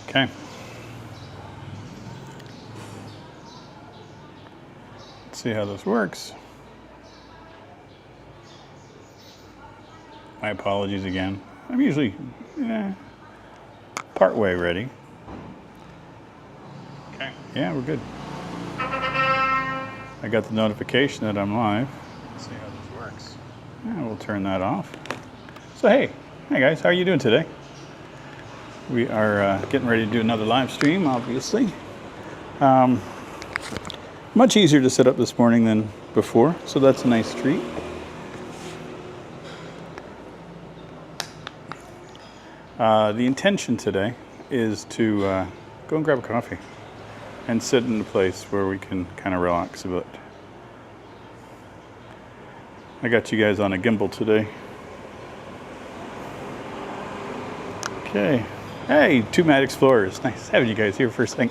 Okay. Let's see how this works. My apologies again. I'm usually part way ready. Okay. Yeah, we're good. I got the notification that I'm live. Let's see how this works. Yeah, we'll turn that off. So hey guys, how are you doing today? We are getting ready to do another live stream, obviously. Much easier to set up this morning than before, so that's a nice treat. The intention today is to go and grab a coffee and sit in a place where we can kind of relax a bit. I got you guys on a gimbal today. Okay. Hey, two Mad Explorers. Nice having you guys here first thing.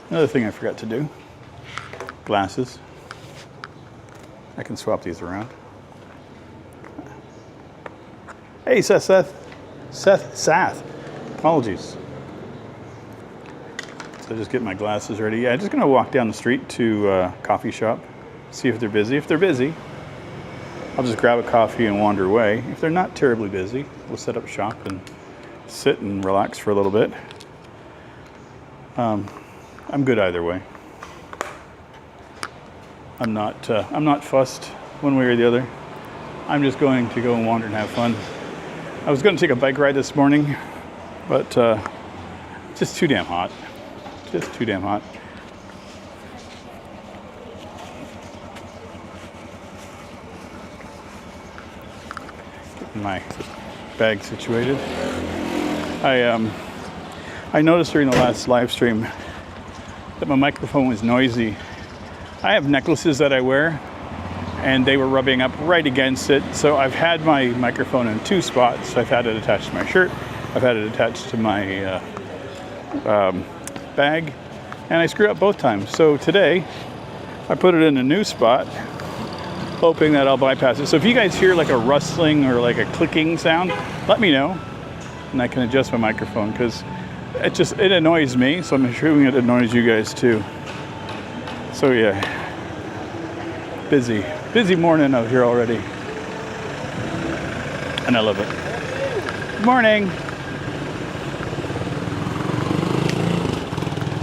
Another thing I forgot to do. Glasses. I can swap these around. Hey, Seth. Apologies. So just get my glasses ready. Yeah, I'm just gonna walk down the street to a coffee shop, see if they're busy. If they're busy, I'll just grab a coffee and wander away. If they're not terribly busy, we'll set up shop and sit and relax for a little bit. I'm good either way. I'm not fussed one way or the other. I'm just going to go and wander and have fun. I was going to take a bike ride this morning, but just too damn hot. Just too damn hot. Getting my bag situated. I noticed during the last live stream that my microphone was noisy. I have necklaces that I wear, and they were rubbing up right against it. So I've had my microphone in two spots. I've had it attached to my shirt. I've had it attached to my bag, and I screw up both times. So today, I put it in a new spot, hoping that I'll bypass it. So if you guys hear like a rustling or like a clicking sound, let me know, and I can adjust my microphone, because it annoys me. So I'm assuming it annoys you guys too. So yeah, busy morning out here already, and I love it. Good morning.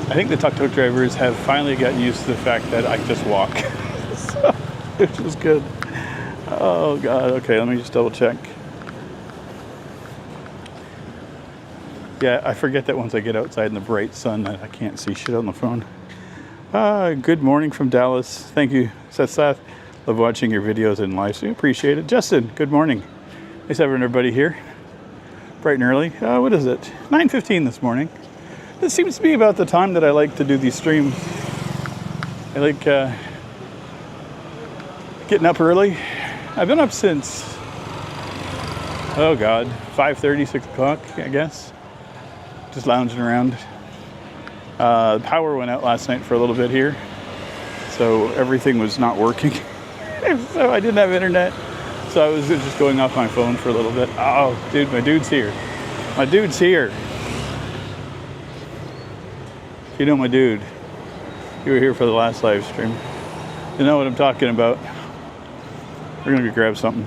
I think the tuk-tuk drivers have finally gotten used to the fact that I just walk, so, which is good. Oh God, okay, let me just double check. Yeah, I forget that once I get outside in the bright sun that I can't see shit on the phone. Good morning from Dallas. Thank you, Seth. Love watching your videos and live stream. Appreciate it. Justin, good morning. Nice having everybody here. Bright and early. What is it? 9:15 this morning. This seems to be about the time that I like to do these streams. I like getting up early. I've been up since, 5:30, 6 o'clock, I guess. Just lounging around. The power went out last night for a little bit here, so everything was not working. So I didn't have internet, so I was just going off my phone for a little bit. Oh, dude, my dude's here. You know my dude. You were here for the last live stream. You know what I'm talking about. We're gonna go grab something.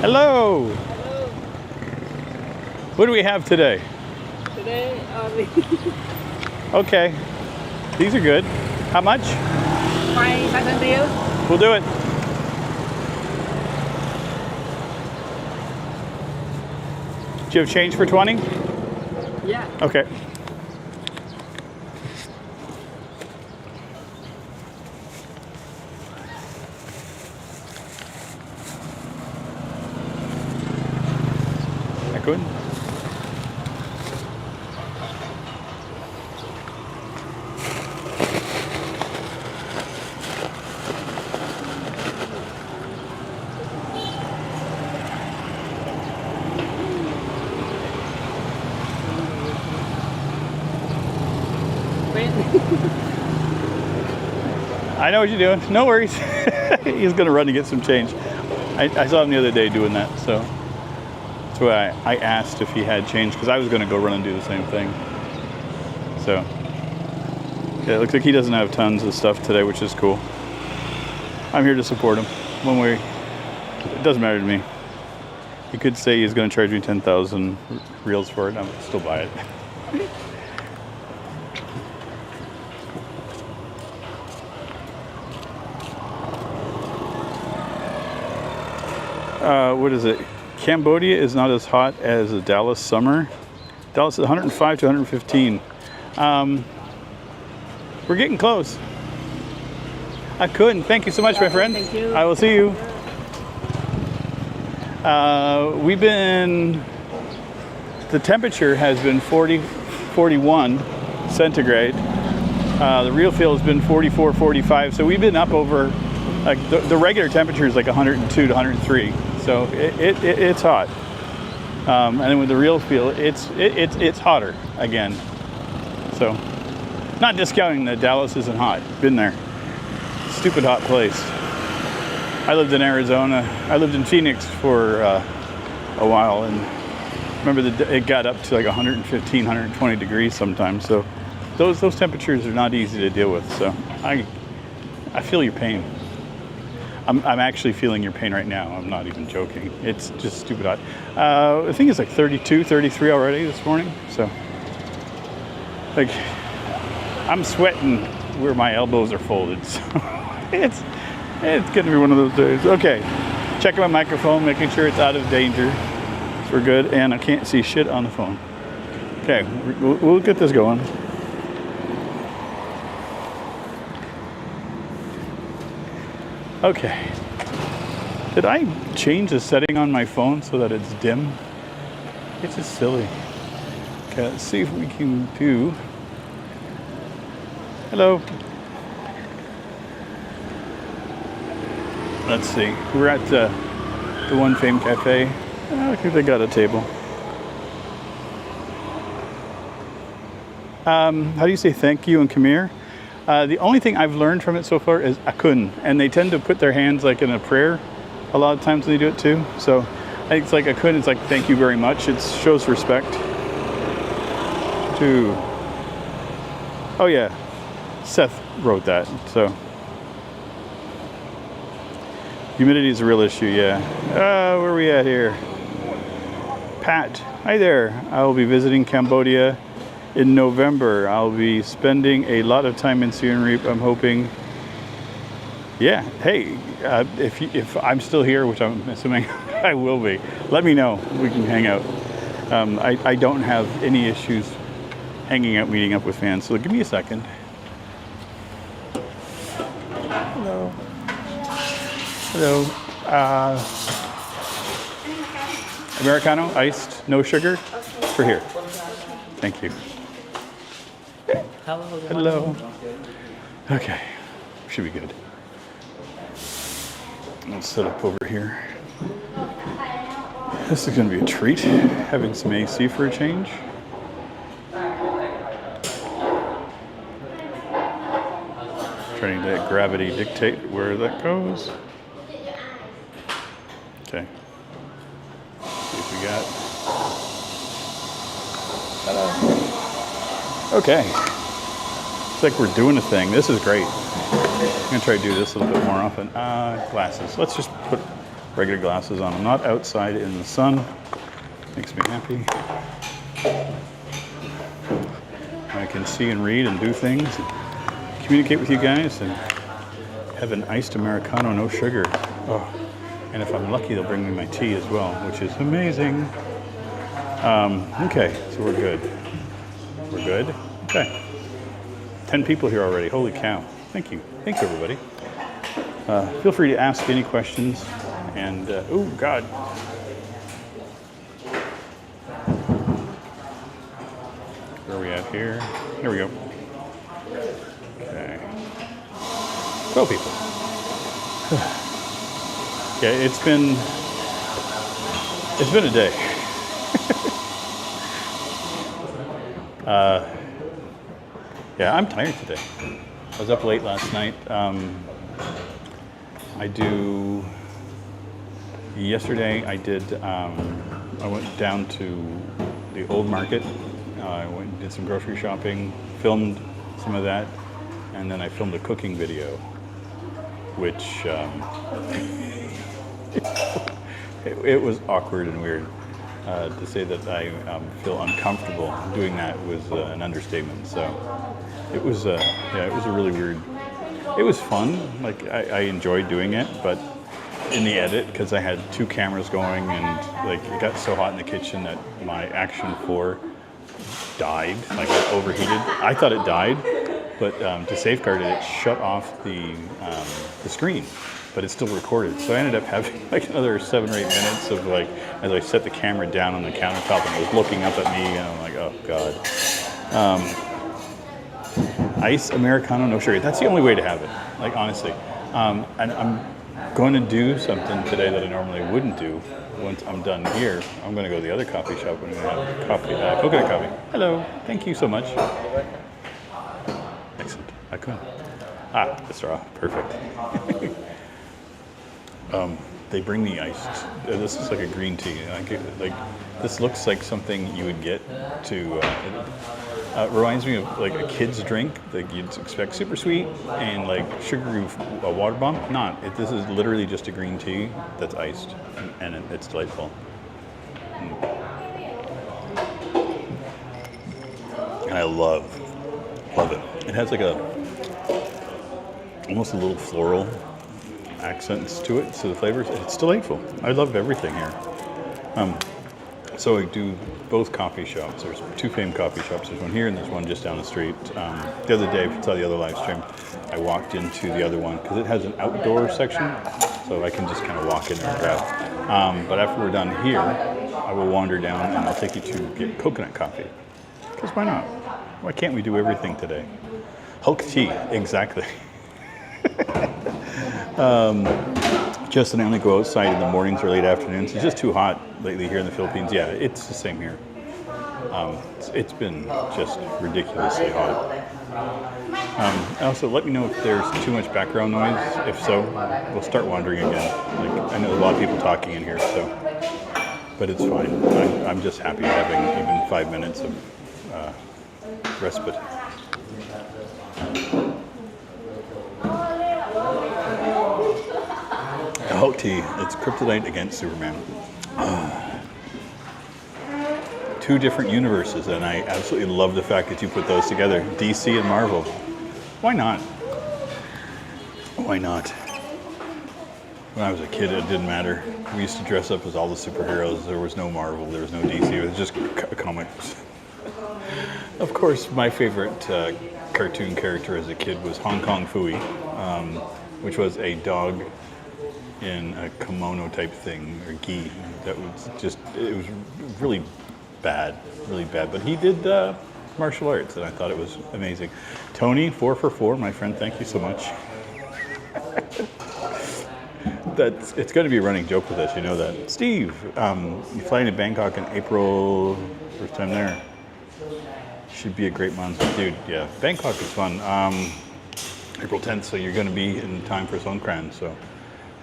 Hello. What do we have today? Today, Okay. These are good. How much? 5,000 real. We'll do it. Do you have change for 20? Yeah. Okay. Good. I know what you're doing. No worries. He's going to run to get some change. I saw him the other day doing that, so That's why I asked if he had change, because I was going to go run and do the same thing. So, yeah, it looks like he doesn't have tons of stuff today, which is cool. I'm here to support him. One way, it doesn't matter to me. He could say he's going to charge me 10,000 reals for it, and I'll still buy it. What is it? Cambodia is not as hot as the Dallas summer. Dallas is 105 to 115. We're getting close. I couldn't. Thank you so much, my friend. Thank you. I will see you. We've been, the temperature has been 41 centigrade. The real feel has been 44, 45. So we've been up over, like the regular temperature is like 102 to 103. So it's hot. And then with the real feel, it's hotter again. So, not discounting that Dallas isn't hot. Been there. Stupid hot place. I lived in Arizona. I lived in Phoenix for a while, and remember it got up to like 115, 120 degrees sometimes. So those temperatures are not easy to deal with. So I feel your pain. I'm actually feeling your pain right now. I'm not even joking. It's just stupid hot. I think it's like 32, 33 already this morning. So, like, I'm sweating where my elbows are folded. So it's gonna be one of those days. Okay, checking my microphone, making sure it's out of danger. So we're good, and I can't see shit on the phone. Okay, we'll get this going. Okay. Did I change the setting on my phone so that it's dim? It's just silly. Okay, let's see if we can do. Hello. Let's see. We're at the One Fame Cafe. I think they got a table. How do you say thank you and come here? The only thing I've learned from it so far is akun, and they tend to put their hands like in a prayer a lot of times when they do it too. So I think it's like akun, it's like thank you very much. It shows respect to. Oh yeah, Seth wrote that. So humidity is a real issue. Yeah. Where are we at here? Pat, hi there. I will be visiting Cambodia in November. I'll be spending a lot of time in Siem Reap. I'm hoping. Yeah. Hey, if I'm still here, which I'm assuming I will be, let me know. We can hang out. I don't have any issues hanging out, meeting up with fans. So give me a second. Hello. Hello. Americano, iced, no sugar. For here. Thank you. Hello. Hello. Okay, should be good. Let's set up over here. This is going to be a treat, having some AC for a change. Trying to let gravity dictate where that goes. Okay. See if we got. Ta-da. Okay. It's like we're doing a thing. This is great. I'm going to try to do this a little bit more often. Glasses. Let's just put regular glasses on. I'm not outside in the sun. Makes me happy. I can see and read and do things, and communicate with you guys, and have an iced Americano, no sugar. Oh, and if I'm lucky, they'll bring me my tea as well, which is amazing. Okay, so we're good. We're good? Okay. 10 people here already. Holy cow. Thank you. Thanks, everybody. Feel free to ask any questions. And, oh, God. Where are we at here? Here we go. Okay. 12 people. Yeah, it's been a day. Yeah, I'm tired today. I was up late last night. Yesterday I did I went down to the old market. I went and did some grocery shopping, filmed some of that, and then I filmed a cooking video, which it was awkward and weird. To say that I feel uncomfortable doing that was an understatement. So it was, it was a really weird. It was fun. Like I enjoyed doing it, but in the edit, because I had two cameras going, and like it got so hot in the kitchen that my Action 4 died. Like it overheated. I thought it died, but to safeguard it, it shut off the screen. But it's still recorded. So I ended up having like another 7 or 8 minutes of like, as I set the camera down on the countertop and it was looking up at me, and I'm like, oh God. Ice Americano, no sugar. That's the only way to have it, like honestly. And I'm going to do something today that I normally wouldn't do. Once I'm done here, I'm going to go to the other coffee shop and I'm going to have coffee, coconut coffee. Hello, thank you so much. Excellent, I could. The straw, perfect. They bring me iced. This is like a green tea. Like this looks like something you would get to. It reminds me of like a kid's drink that you'd expect super sweet and like sugary water bomb. Not. This is literally just a green tea that's iced, and it's delightful. And I love it. It has like almost a little floral accents to it, so the flavors, it's delightful. I love everything here. So I do both coffee shops. There's two famed coffee shops. There's one here and there's one just down the street. The other day, if you saw the other live stream, I walked into the other one because it has an outdoor section, so I can just kind of walk in there and grab. But after we're done here, I will wander down and I'll take you to get coconut coffee. Because why not? Why can't we do everything today? Hulk tea, exactly. Justin, I only go outside in the mornings or late afternoons. It's just too hot lately here in the Philippines. Yeah, it's the same here. It's been just ridiculously hot. Also, let me know if there's too much background noise. If so, we'll start wandering again. Like, I know there's a lot of people talking in here, so, but it's fine. I'm just happy having even 5 minutes of respite. Hulk tea, it's kryptonite against Superman. Two different universes, and I absolutely love the fact that you put those together, DC and Marvel. Why not? Why not? When I was a kid, it didn't matter. We used to dress up as all the superheroes. There was no Marvel, there was no DC, it was just comics. Of course, my favorite cartoon character as a kid was Hong Kong Phooey, which was a dog in a kimono type thing, or gi, that was just, it was really bad, but he did martial arts and I thought it was amazing. Tony, 4 for 4, my friend, thank you so much. It's going to be a running joke with us, you know that. Steve, you're flying to Bangkok in April, first time there. Should be a great month. Dude, yeah, Bangkok is fun. April 10th, so you're going to be in time for Songkran, so,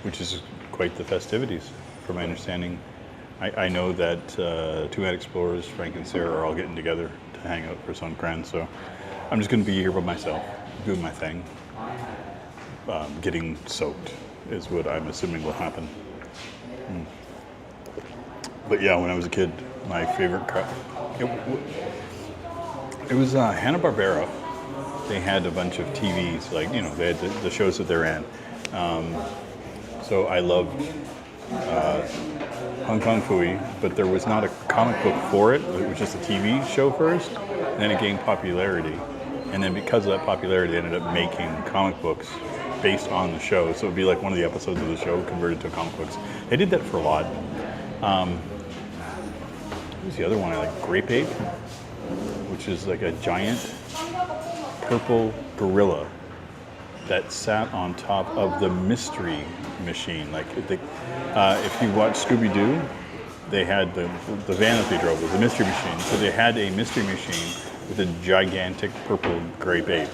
which is quite the festivities, from my understanding. I know that Two Mad Explorers, Frank and Sarah, are all getting together to hang out for Songkran, so I'm just going to be here by myself, doing my thing. Getting soaked is what I'm assuming will happen. But yeah, when I was a kid, my favorite it was Hanna-Barbera. They had a bunch of TVs, like, you know, they had the shows that they ran. So I loved Hong Kong Phooey, but there was not a comic book for it. It was just a TV show first, and then it gained popularity. And then because of that popularity, they ended up making comic books based on the show. So it would be like one of the episodes of the show converted to comic books. They did that for a lot. What was the other one I like? Grape Ape, which is like a giant purple gorilla that sat on top of the Mystery Machine. Like, if you watch Scooby-Doo, they had the van that they drove was the Mystery Machine. So they had a Mystery Machine with a gigantic purple grape ape.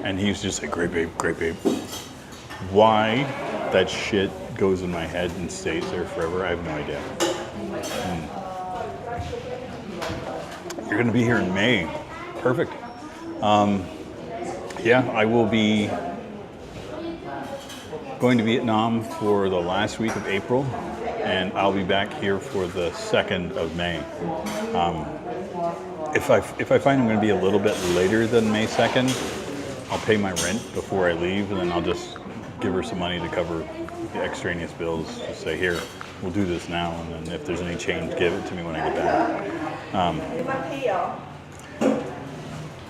And he was just like, grape ape, grape ape. Why that shit goes in my head and stays there forever, I have no idea. You're going to be here in May. Perfect. Yeah, I will be going to Vietnam for the last week of April, and I'll be back here for the 2nd of May. If I find I'm going to be a little bit later than May 2nd, I'll pay my rent before I leave, and then I'll just give her some money to cover the extraneous bills. Just say, here, we'll do this now, and then if there's any change, give it to me when I get back.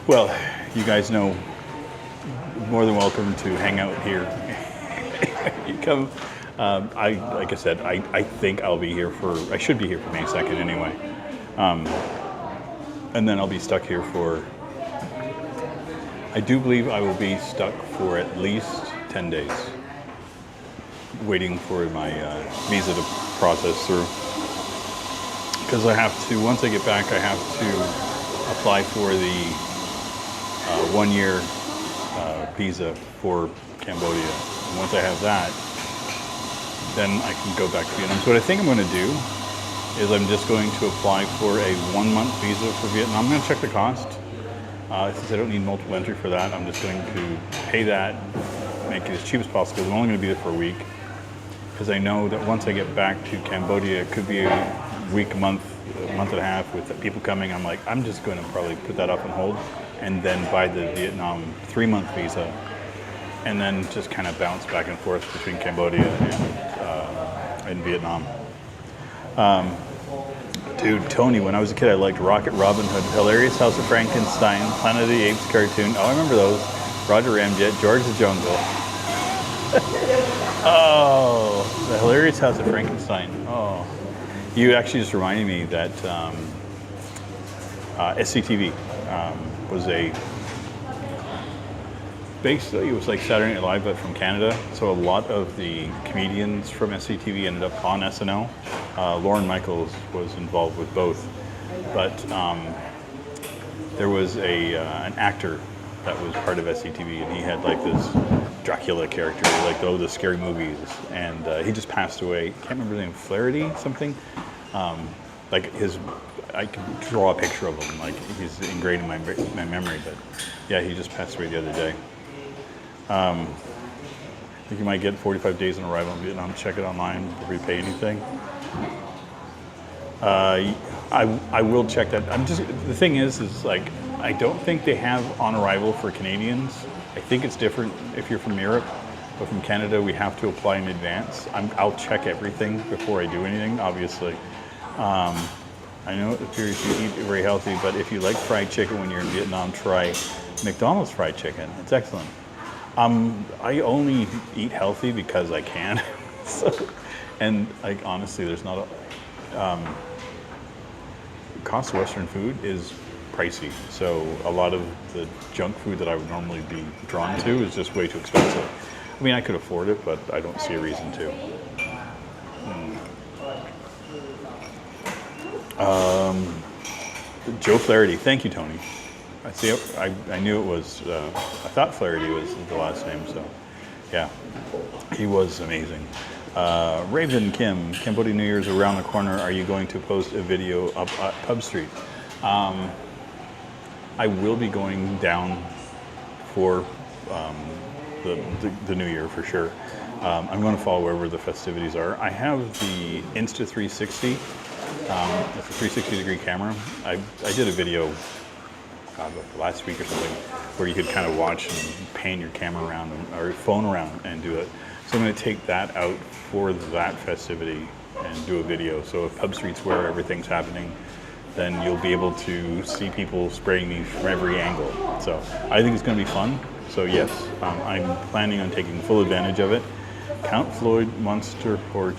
Well, you guys know, more than welcome to hang out here. You come. Like I said, I think I should be here for May 2nd anyway. And then I'll be stuck here I do believe I will be stuck for at least 10 days, waiting for my visa to process through. Because once I get back, I have to apply for the 1-year visa for Cambodia. And once I have that, then I can go back to Vietnam. So what I think I'm going to do is I'm just going to apply for a 1-month visa for Vietnam. I'm going to check the cost. Since I don't need multiple entry for that, I'm just going to pay that, make it as cheap as possible. I'm only going to be there for a week, because I know that once I get back to Cambodia, it could be a week, a month and a half with people coming. I'm just going to probably put that up on hold, and then buy the Vietnam 3-month visa, and then just kind of bounce back and forth between Cambodia and Vietnam. Dude, Tony, when I was a kid, I liked Rocket Robin Hood, Hilarious House of Frankenstein, Planet of the Apes cartoon. Oh, I remember those. Roger Ramjet, George the Jungle. Oh, the Hilarious House of Frankenstein. Oh, you actually just reminded me that SCTV was basically, it was like Saturday Night Live, but from Canada. So a lot of the comedians from SCTV ended up on SNL. Lorne Michaels was involved with both, but there was an actor that was part of SCTV, and he had like this Dracula character, like the scary movies, and he just passed away. I can't remember the name, Flaherty something. I can draw a picture of him, like he's ingrained in my memory, but yeah, he just passed away the other day. I think you might get 45 days on arrival in Vietnam. Check it online before you pay anything. I will check that. The thing is like, I don't think they have on arrival for Canadians. I think it's different if you're from Europe, but from Canada, we have to apply in advance. I'll check everything before I do anything, obviously. I know it appears you eat very healthy, but if you like fried chicken when you're in Vietnam, try McDonald's fried chicken. It's excellent. I only eat healthy because I can. And like, honestly, there's not cost of Western food is pricey. So a lot of the junk food that I would normally be drawn to is just way too expensive. I mean, I could afford it, but I don't see a reason to. Joe Flaherty, thank you, Tony. I knew it was, I thought Flaherty was the last name, so yeah, he was amazing. Raven Kim, Cambodia New Year's around the corner. Are you going to post a video up at Pub Street? I will be going down for the New Year for sure. I'm going to follow wherever the festivities are. I have the Insta360. It's a 360-degree camera. I did a video last week or something where you could kind of watch and pan your camera around or your phone around and do it. So I'm going to take that out for that festivity and do a video. So if Pub Street's where everything's happening, then you'll be able to see people spraying me from every angle. So I think it's going to be fun. So yes, I'm planning on taking full advantage of it. Count Floyd Monster or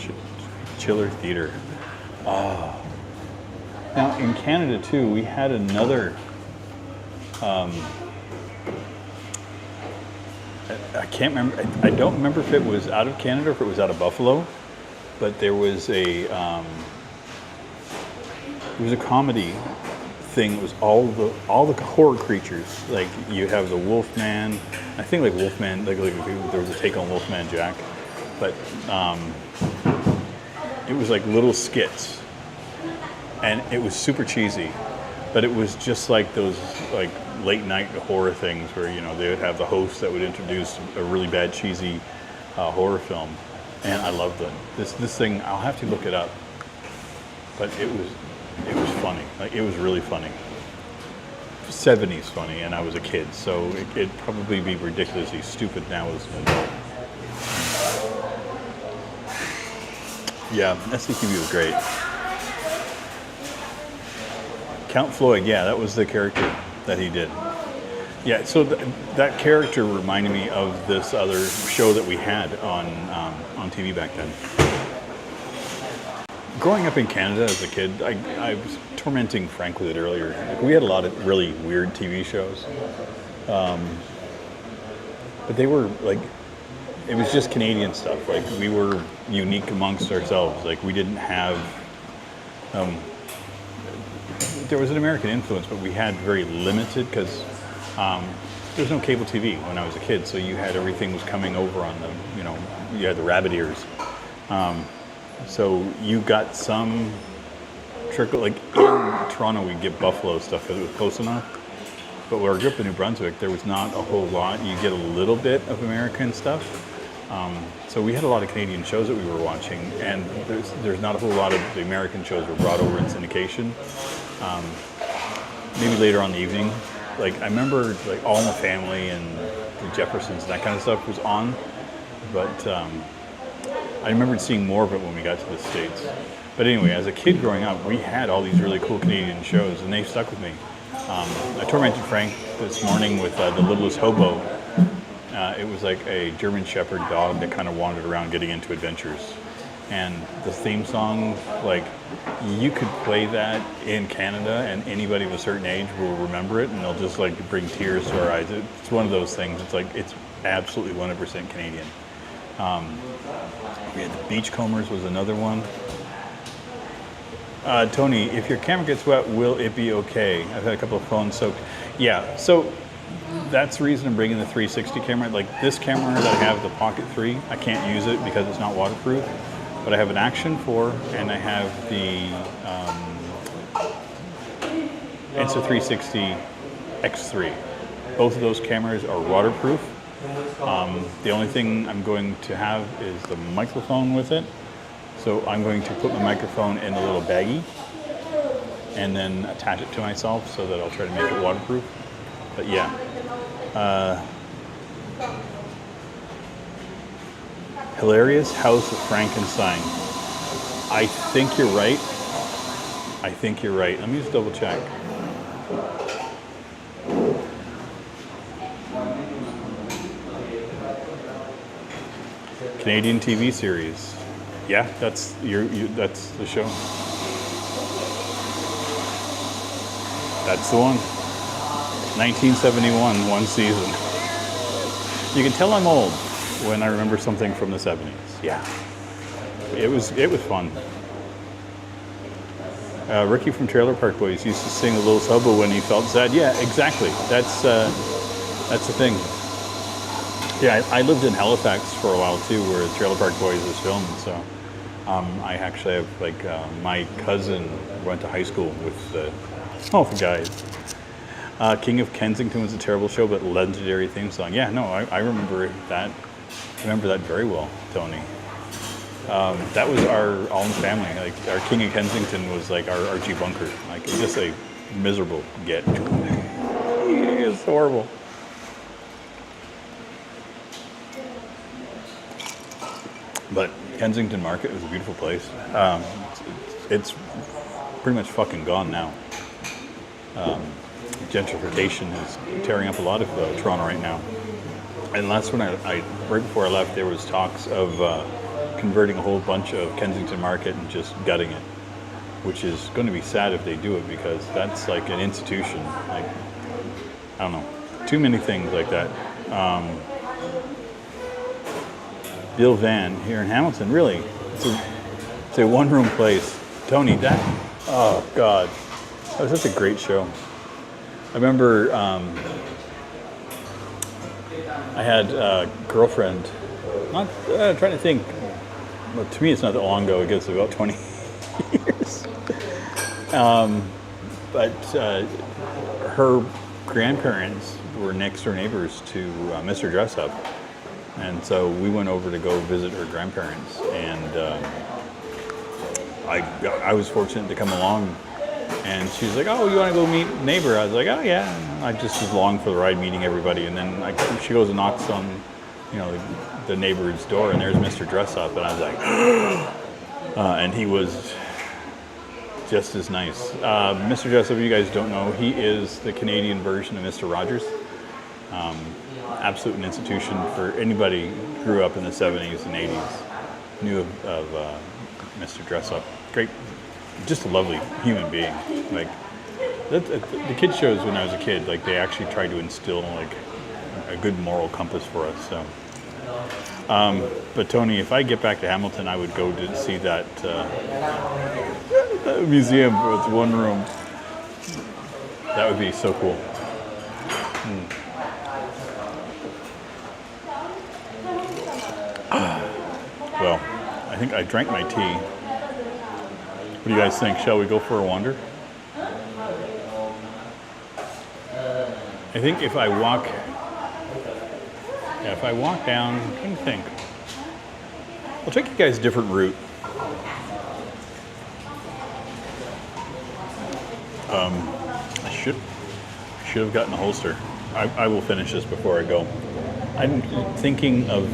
Chiller Theater. Now in Canada too, we had another. I can't remember. I don't remember if it was out of Canada or if it was out of Buffalo, but there was a comedy thing. It was all the horror creatures. Like you have the Wolfman. I think like Wolfman. Like there was a take on Wolfman Jack, but it was like little skits and it was super cheesy, but it was just like those like late night horror things where they would have the host that would introduce a really bad cheesy horror film, and I loved it. This thing, I'll have to look it up, but it was funny. Like, it was really funny. 70s funny, and I was a kid, so it'd probably be ridiculously stupid now as an adult. Yeah, SCTV was great. Count Floyd, yeah, that was the character that he did. Yeah, so that character reminded me of this other show that we had on TV back then. Growing up in Canada as a kid, I was tormenting Frank with it earlier. Like, we had a lot of really weird TV shows, but they were like, it was just Canadian stuff. Like, we were unique amongst ourselves. Like, we didn't have. There was an American influence, but we had very limited because there was no cable TV when I was a kid. So you had everything was coming over on the, you had the rabbit ears. So you got some trickle, like in Toronto we'd get Buffalo stuff because it was close enough. But where I grew up in New Brunswick, there was not a whole lot. You get a little bit of American stuff. So we had a lot of Canadian shows that we were watching, and there's not a whole lot of the American shows were brought over in syndication. Maybe later on in the evening. Like, I remember like All in the Family and the Jeffersons and that kind of stuff was on, but I remembered seeing more of it when we got to the States. But anyway, as a kid growing up, we had all these really cool Canadian shows, and they stuck with me. I tormented Frank this morning with The Littlest Hobo. It was like a German Shepherd dog that kind of wandered around getting into adventures. And the theme song, like, you could play that in Canada and anybody of a certain age will remember it, and they'll just like bring tears to our eyes. It's one of those things. It's like, it's absolutely 100% Canadian. We had the Beachcombers was another one. Tony, if your camera gets wet, will it be okay? I've had a couple of phones soaked. Yeah, so that's the reason I'm bringing the 360 camera. Like, this camera that I have, the Pocket 3, I can't use it because it's not waterproof. But I have an Action 4, and I have the Insta360 X3. Both of those cameras are waterproof. The only thing I'm going to have is the microphone with it. So I'm going to put my microphone in a little baggie and then attach it to myself so that I'll try to make it waterproof. But yeah. Hilarious House of Frankenstein. I think you're right. Let me just double check. Canadian TV series. Yeah, that's that's the show. That's the one. 1971, one season. You can tell I'm old when I remember something from the 70s. Yeah. It was fun. Ricky from Trailer Park Boys used to sing The Little Hobo when he felt sad. Yeah, exactly. That's the thing. Yeah, I lived in Halifax for a while too, where Trailer Park Boys was filmed. So I actually have my cousin went to high school with the guys. King of Kensington was a terrible show, but legendary theme song. Yeah, no, I remember that. I remember that very well, Tony. That was our All in the Family. Like, our King of Kensington was like our Archie Bunker. Like, just a miserable get. It's horrible. But Kensington Market was a beautiful place. It's pretty much fucking gone now. Gentrification is tearing up a lot of Toronto right now. And that's when right before I left, there was talks of converting a whole bunch of Kensington Market and just gutting it, which is going to be sad if they do it, because that's like an institution. Like, I don't know, too many things like that. Bill Van here in Hamilton, really, it's a one-room place. Tony, oh God, that was such a great show. I remember I had a girlfriend, not trying to think, well, to me it's not that long ago, I guess about 20 years. But her grandparents were next door neighbors to Mr. Dress Up. And so we went over to go visit her grandparents. And I was fortunate to come along. And she was like, oh, you want to go meet neighbor? I was like, oh, yeah. I just was along for the ride meeting everybody. And then she goes and knocks on, the neighbor's door, and there's Mr. Dress Up. And I was like, and he was just as nice. Mr. Dress Up, if you guys don't know, he is the Canadian version of Mr. Rogers. Absolute an institution for anybody who grew up in the 70s and 80s, knew of Mr. Dress Up. Great, just a lovely human being. Like the kids shows when I was a kid, like they actually tried to instill like a good moral compass for us. So, but Tony, if I get back to Hamilton, I would go to see that museum with one room. That would be so cool. Well, I think I drank my tea. What do you guys think? Shall we go for a wander? I think if I walk down, what do you think? I'll take you guys a different route. I should have gotten a holster. I will finish this before I go. I'm thinking of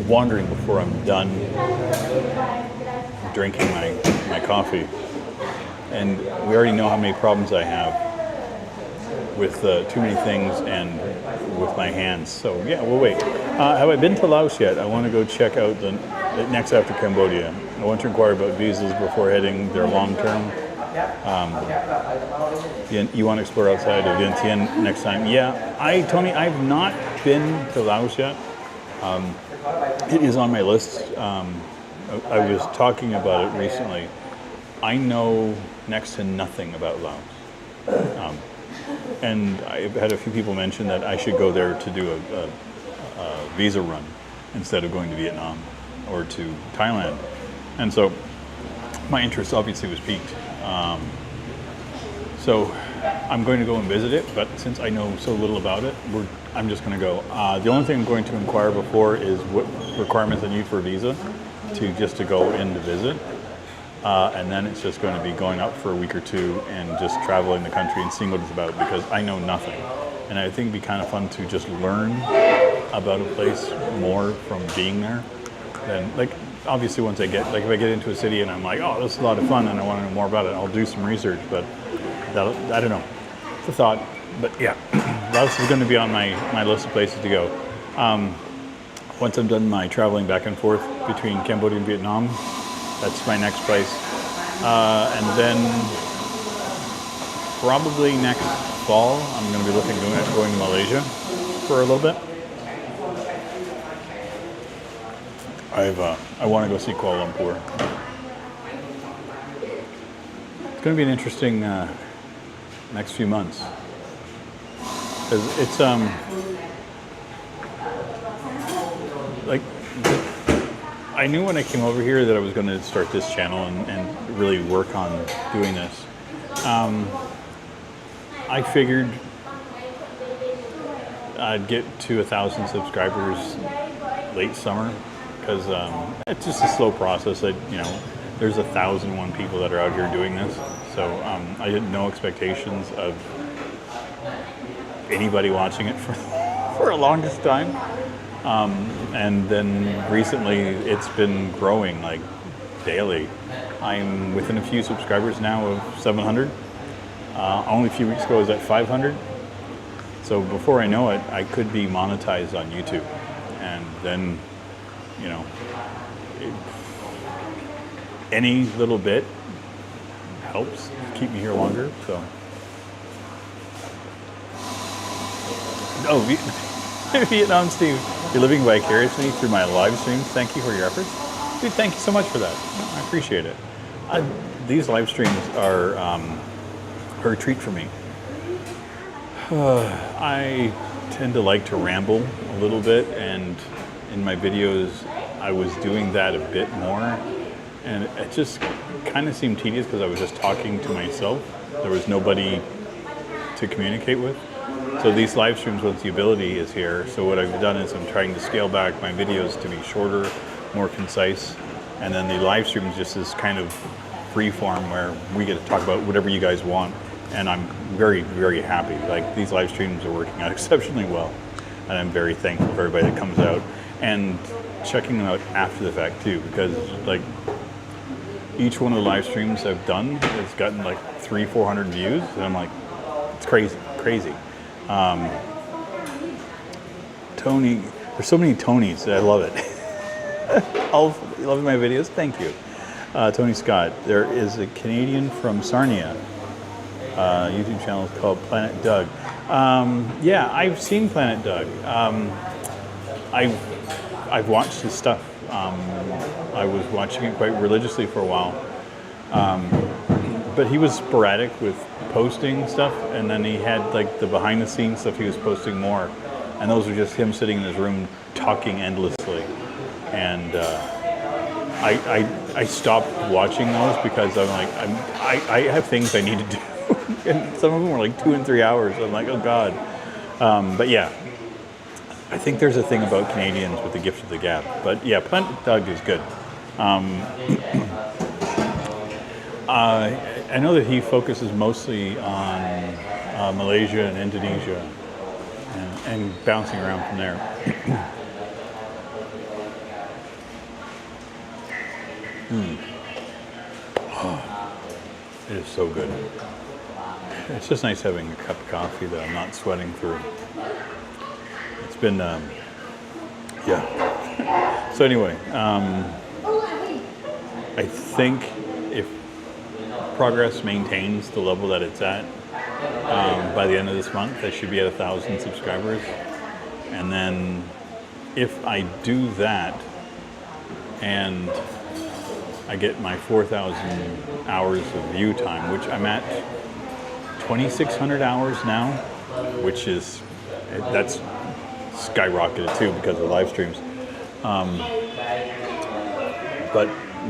wandering before I'm done drinking my coffee. And we already know how many problems I have with too many things and with my hands. So yeah, we'll wait. Have I been to Laos yet? I want to go check out the next after Cambodia. I want to inquire about visas before heading there long term. You want to explore outside of Vientiane next time? Yeah, Tony, I've not been to Laos yet. It is on my list. I was talking about it recently. I know next to nothing about Laos. And I've had a few people mention that I should go there to do a visa run instead of going to Vietnam or to Thailand. And so my interest obviously was piqued. So I'm going to go and visit it, but since I know so little about it, I'm just going to go. The only thing I'm going to inquire before is what requirements I need for a visa to go in to visit. And then it's just going to be going up for a week or two and just traveling the country and seeing what it's about, because I know nothing. And I think it'd be kind of fun to just learn about a place more from being there. And like, obviously once if I get into a city and I'm like, oh, this is a lot of fun and I want to know more about it, I'll do some research, but I don't know. It's a thought, but yeah, Laos is going to be on my list of places to go. Once I'm done my traveling back and forth between Cambodia and Vietnam, that's my next place. And then probably next fall, I'm going to be looking at going to Malaysia for a little bit. I want to go see Kuala Lumpur. It's going to be an interesting next few months. 'Cause it's like, I knew when I came over here that I was going to start this channel and really work on doing this. I figured I'd get to 1,000 subscribers late summer, because it's just a slow process. There's 1,001 people that are out here doing this, so I had no expectations of anybody watching it for a longest time. And then recently it's been growing like daily. I'm within a few subscribers now of 700. Only a few weeks ago I was at 500. So before I know it, I could be monetized on YouTube. And then, any little bit helps keep me here longer. So, Vietnam Steve, you're living vicariously through my live streams. Thank you for your efforts. Dude, thank you so much for that. I appreciate it. These live streams are a treat for me. I tend to like to ramble a little bit, and in my videos I was doing that a bit more, and it just kind of seemed tedious because I was just talking to myself. There was nobody to communicate with. So these live streams with the ability is here. So what I've done is I'm trying to scale back my videos to be shorter, more concise, and then the live streams just is kind of free form where we get to talk about whatever you guys want. And I'm very, very happy. Like, these live streams are working out exceptionally well, and I'm very thankful for everybody that comes out and checking them out after the fact too, because like each one of the live streams I've done has gotten like 300-400 views, and I'm like, it's crazy. Tony, there's so many Tonys that I love it. All loving my videos, thank you. Tony Scott. There is a Canadian from Sarnia. YouTube channel is called Planet Doug. Yeah, I've seen Planet Doug. I've watched his stuff. I was watching it quite religiously for a while. But he was sporadic with posting stuff, and then he had like the behind the scenes stuff he was posting more. And those were just him sitting in his room talking endlessly. And I stopped watching those because I'm like, I have things I need to do. And some of them were like 2 and 3 hours. I'm like, oh God. But yeah, I think there's a thing about Canadians with the gift of the gab. But yeah, Planet Doug is good. I know that he focuses mostly on Malaysia and Indonesia and bouncing around from there. Oh, it is so good. It's just nice having a cup of coffee that I'm not sweating through. It's been, yeah. So anyway, I think if progress maintains the level that it's at, by the end of this month, I should be at 1,000 subscribers. And then if I do that and I get my 4,000 hours of view time, which I'm at 2,600 hours now, which is, that's skyrocketed too because of the live streams. But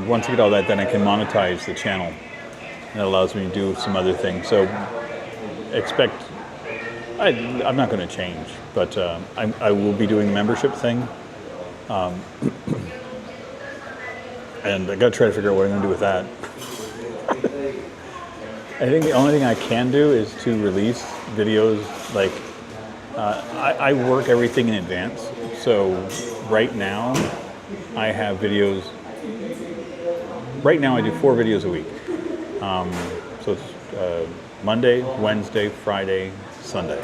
once I get all that, then I can monetize the channel. That allows me to do some other things. So expect, I'm not going to change, but I will be doing the membership thing. And I got to try to figure out what I'm going to do with that. I think the only thing I can do is to release videos. Like, I work everything in advance. So right now, I have videos. Right now, I do 4 videos a week. So it's Monday, Wednesday, Friday, Sunday.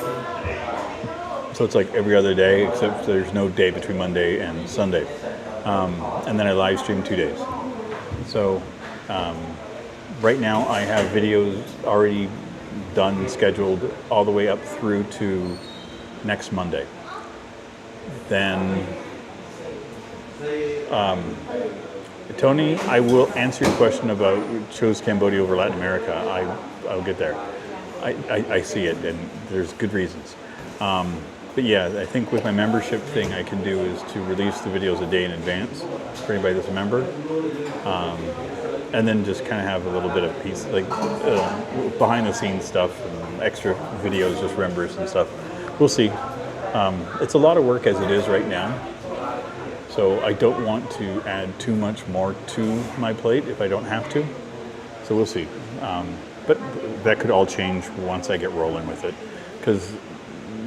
So it's like every other day, except there's no day between Monday and Sunday. And then I live stream 2 days. So right now I have videos already done, scheduled all the way up through to next Monday. Then Tony, I will answer your question about chose Cambodia over Latin America. I'll get there. I see it, and there's good reasons. But yeah, I think with my membership thing I can do is to release the videos a day in advance for anybody that's a member. And then just kind of have a little bit of piece, like behind the scenes stuff and extra videos just for members and stuff. We'll see. It's a lot of work as it is right now. So I don't want to add too much more to my plate if I don't have to. So we'll see. But that could all change once I get rolling with it. Because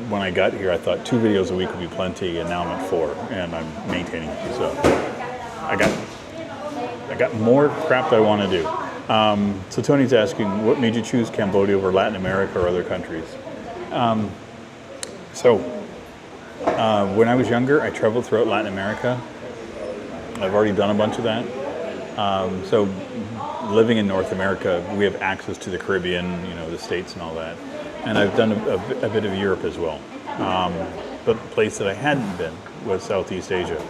when I got here, I thought 2 videos a week would be plenty, and now I'm at 4, and I'm maintaining it. So I got more crap that I want to do. So Tony's asking, what made you choose Cambodia over Latin America or other countries? When I was younger, I traveled throughout Latin America. I've already done a bunch of that. So living in North America, we have access to the Caribbean, the States and all that. And I've done a bit of Europe as well. But the place that I hadn't been was Southeast Asia.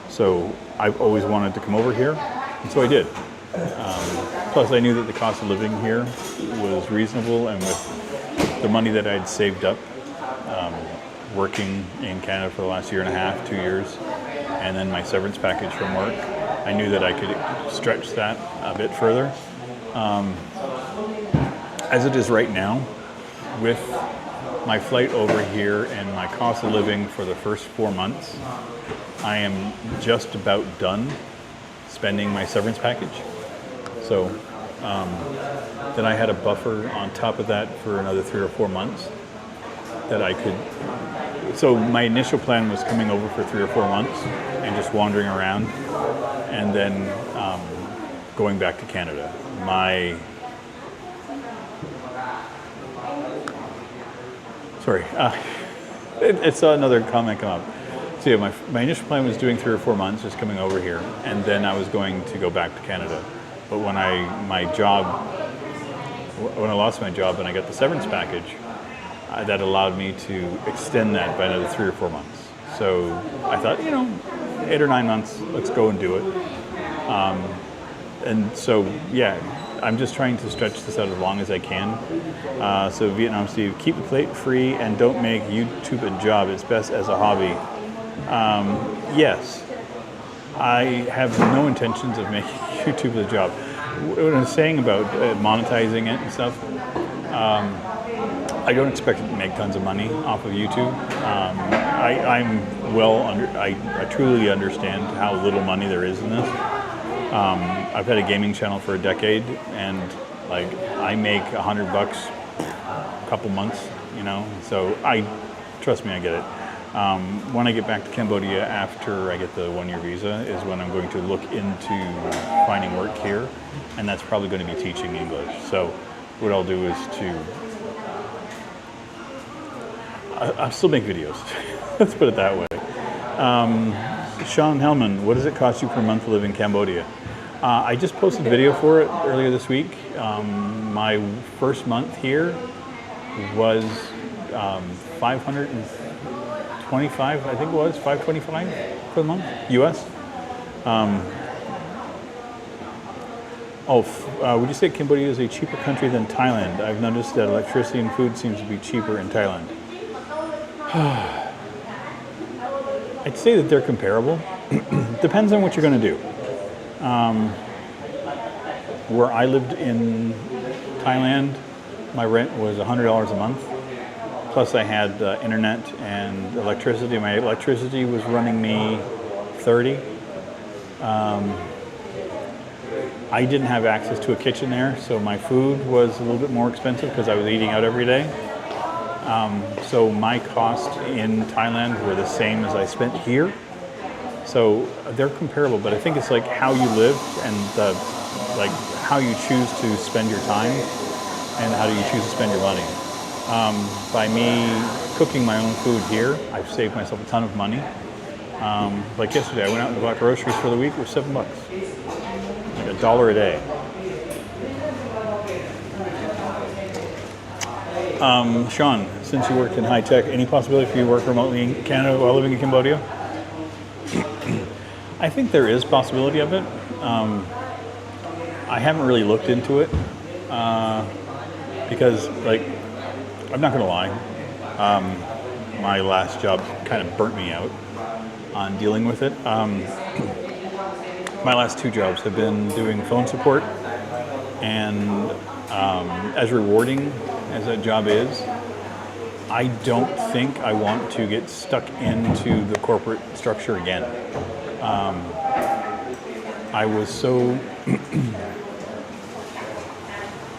So I've always wanted to come over here, and so I did. Plus I knew that the cost of living here was reasonable, and with the money that I'd saved up working in Canada for the last 1.5 years, 2 years, and then my severance package from work, I knew that I could stretch that a bit further. As it is right now, with my flight over here and my cost of living for the first 4 months, I am just about done spending my severance package. So then I had a buffer on top of that for another 3 or 4 months that I could. So my initial plan was coming over for 3 or 4 months and just wandering around, and then going back to Canada. It's another comment come up. So yeah, my initial plan was doing 3 or 4 months, just coming over here, and then I was going to go back to Canada. But when I lost my job and I got the severance package, that allowed me to extend that by another 3 or 4 months. So I thought, 8 or 9 months, let's go and do it. And so, yeah, I'm just trying to stretch this out as long as I can. So Vietnam Steve, keep the plate free and don't make YouTube a job. It's best as a hobby. Yes, I have no intentions of making YouTube a job. What I'm saying about monetizing it and stuff, I don't expect to make tons of money off of YouTube. I truly understand how little money there is in this. I've had a gaming channel for a decade, and I make $100 a couple months, So trust me, I get it. When I get back to Cambodia after I get the 1-year visa is when I'm going to look into finding work here, and that's probably going to be teaching English. So what I'll do is I'll still make videos. Let's put it that way. Sean Hellman, what does it cost you per month to live in Cambodia? I just posted a video for it earlier this week. My first month here was 525, I think it was, 525 for the month, US. Would you say Cambodia is a cheaper country than Thailand? I've noticed that electricity and food seems to be cheaper in Thailand. I'd say that they're comparable. Depends on what you're going to do. Where I lived in Thailand, my rent was $100 a month. Plus I had internet and electricity. My electricity was running me $30. I didn't have access to a kitchen there, so my food was a little bit more expensive because I was eating out every day. So my costs in Thailand were the same as I spent here. So they're comparable, but I think it's like how you live and how you choose to spend your time and how do you choose to spend your money. By me cooking my own food here, I've saved myself a ton of money. Like yesterday, I went out and bought groceries for the week. It was $7, like $1 a day. Sean, since you worked in high tech, any possibility for you to work remotely in Canada while living in Cambodia? I think there is possibility of it. I haven't really looked into it because, I'm not going to lie, my last job kind of burnt me out on dealing with it. My last 2 jobs have been doing phone support, and as rewarding as that job is, I don't think I want to get stuck into the corporate structure again. I was so...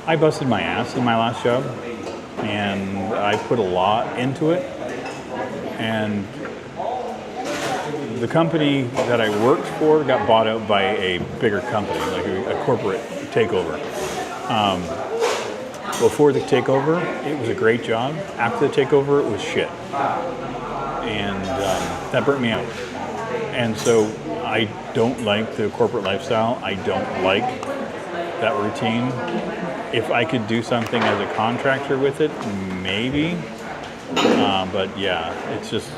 I busted my ass in my last job, and I put a lot into it, and the company that I worked for got bought out by a bigger company, like a corporate takeover. Before the takeover, it was a great job. After the takeover, it was shit. And that burnt me out. And so I don't like the corporate lifestyle. I don't like that routine. If I could do something as a contractor with it, maybe. But yeah, it's just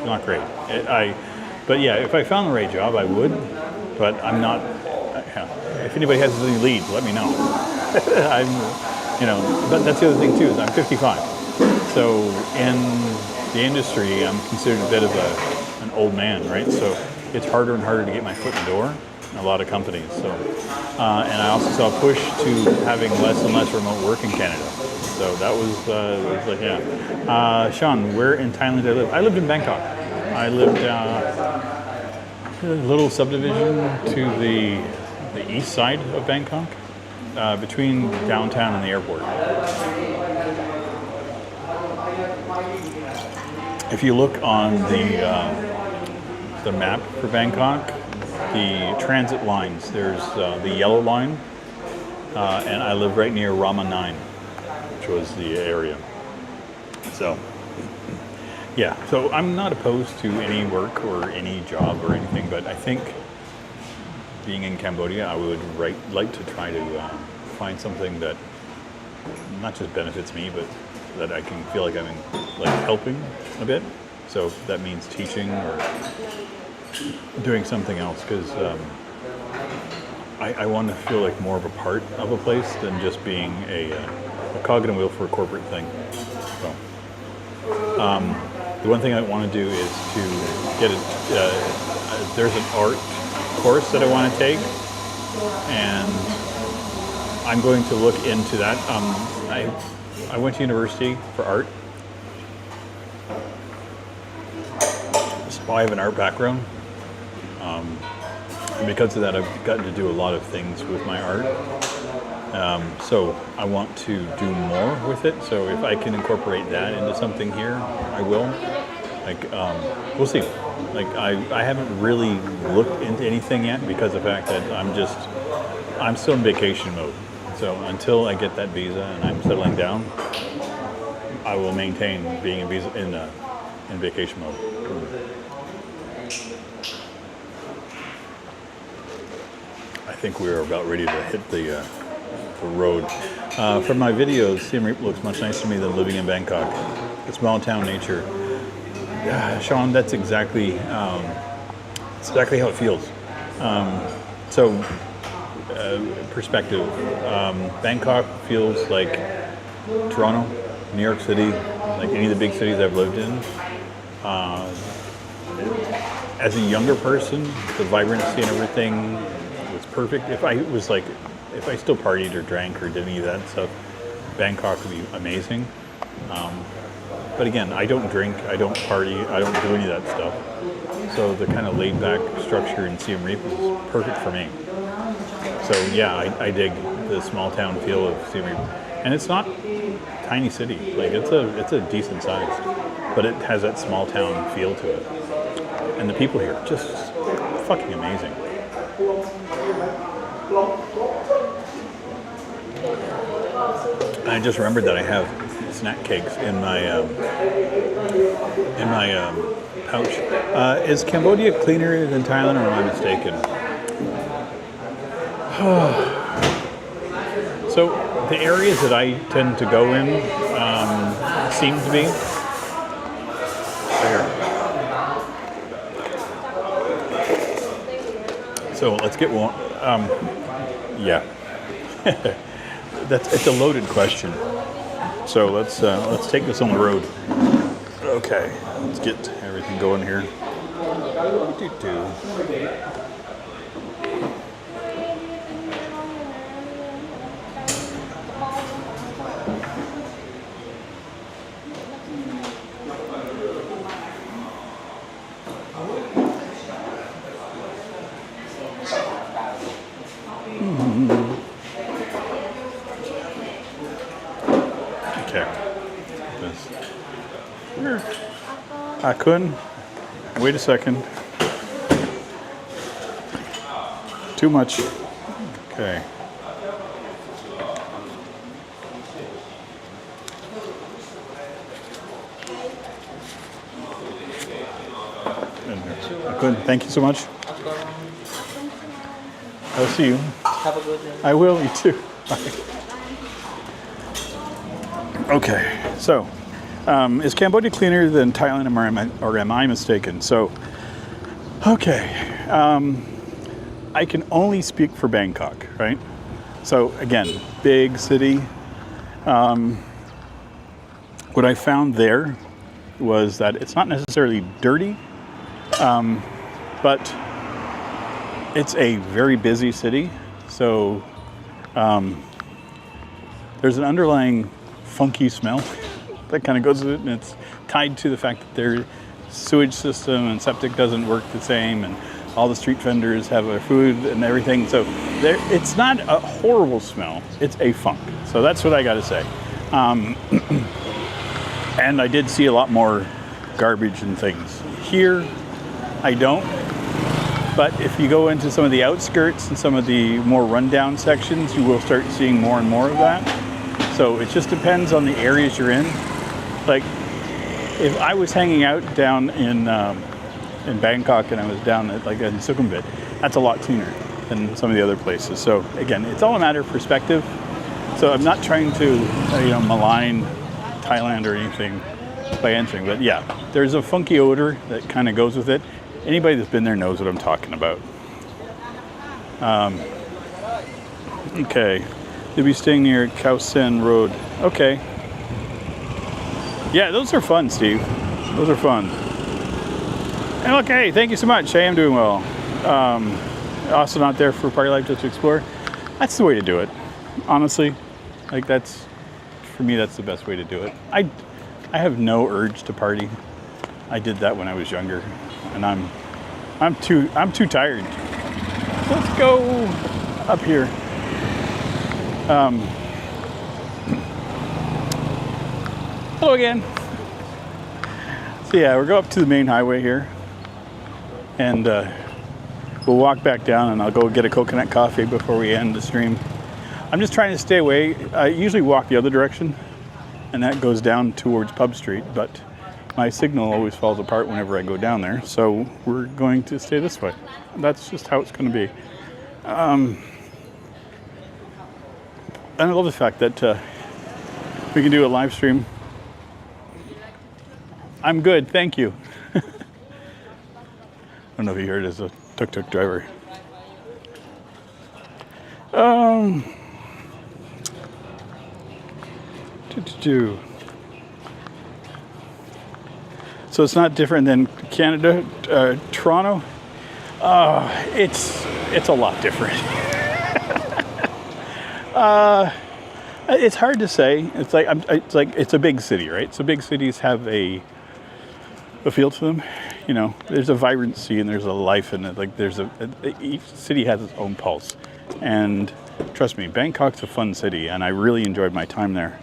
not great. But yeah, if I found the right job, I would. But I'm not. If anybody has any leads, let me know. But that's the other thing too, is I'm 55. So in the industry, I'm considered a bit of an old man, right? So it's harder and harder to get my foot in the door. a lot of companies. So, and I also saw a push to having less and less remote work in Canada. So that was, it was like, yeah. Sean, where in Thailand did I live? I lived in Bangkok. I lived a little subdivision to the east side of Bangkok, between downtown and the airport. If you look on the map for Bangkok, the transit lines, there's the yellow line, and I live right near Rama 9, which was the area. So, yeah, so I'm not opposed to any work or any job or anything, but I think being in Cambodia, I would like to try to find something that not just benefits me, but that I can feel like I'm helping a bit. So that means teaching or doing something else, because I want to feel like more of a part of a place than just being a cog in a wheel for a corporate thing. So the one thing I want to do is to get there's an art course that I want to take, and I'm going to look into that. I went to university for art, so I have an art background, and because of that, I've gotten to do a lot of things with my art. So I want to do more with it. So if I can incorporate that into something here, I will. We'll see. I haven't really looked into anything yet because of the fact that I'm still in vacation mode. So until I get that visa and I'm settling down, I will maintain being in vacation mode. I think we're about ready to hit the road. From my videos, Siem Reap looks much nicer to me than living in Bangkok. The small town nature. Sean, that's exactly how it feels. Perspective. Bangkok feels like Toronto, New York City, like any of the big cities I've lived in. As a younger person, the vibrancy and everything was perfect. If I still partied or drank or did any of that stuff, Bangkok would be amazing. But again, I don't drink, I don't party, I don't do any of that stuff. So the kind of laid-back structure in Siem Reap is perfect for me. So yeah, I dig the small town feel of Siem Reap, and it's not a tiny city. Like it's a decent size, but it has that small town feel to it. And the people here just fucking amazing. I just remembered that I have snack cakes in my pouch. Is Cambodia cleaner than Thailand, or am I mistaken? So the areas that I tend to go in seem to be there. So let's get one. Yeah, it's a loaded question. So let's take this on the road. Okay, let's get everything going here. I couldn't. Wait a second. Too much. Okay. I couldn't. Thank you so much. I'll see you. Have a good day. I will. You too. Bye. Okay. So. Is Cambodia cleaner than Thailand, or am I mistaken? So, okay, I can only speak for Bangkok, right? So again, big city. What I found there was that it's not necessarily dirty, but it's a very busy city, so there's an underlying funky smell that kind of goes with it, and it's tied to the fact that their sewage system and septic doesn't work the same, and all the street vendors have their food and everything. So it's not a horrible smell, it's a funk. So that's what I got to say. And I did see a lot more garbage and things. Here, I don't. But if you go into some of the outskirts and some of the more rundown sections, you will start seeing more and more of that. So it just depends on the areas you're in. Like, if I was hanging out down in Bangkok and I was down at like in Sukhumvit, that's a lot cleaner than some of the other places. So again, it's all a matter of perspective. So I'm not trying to malign Thailand or anything by answering, but yeah, there's a funky odor that kind of goes with it. Anybody that's been there knows what I'm talking about. Okay, they'll be staying near Khao San Road. Okay. Yeah, those are fun, Steve. Those are fun. And okay, thank you so much. I am doing well. Also not there for party life, just to explore. That's the way to do it, honestly. Like for me, that's the best way to do it. I have no urge to party. I did that when I was younger, and I'm too tired. Let's go up here. Hello again. So yeah, we'll go up to the main highway here, and we'll walk back down, and I'll go get a coconut coffee before we end the stream. I'm just trying to stay away. I usually walk the other direction, and that goes down towards Pub Street, but my signal always falls apart whenever I go down there, so we're going to stay this way. That's just how it's going to be. And I love the fact that we can do a live stream. I'm good, thank you. I don't know if you heard it as a tuk-tuk driver. So it's not different than Canada, Toronto. It's a lot different. It's hard to say. It's like it's a big city, right? So big cities have a feel to them. You know, there's a vibrancy and there's a life in it. Like each city has its own pulse. And trust me, Bangkok's a fun city, and I really enjoyed my time there.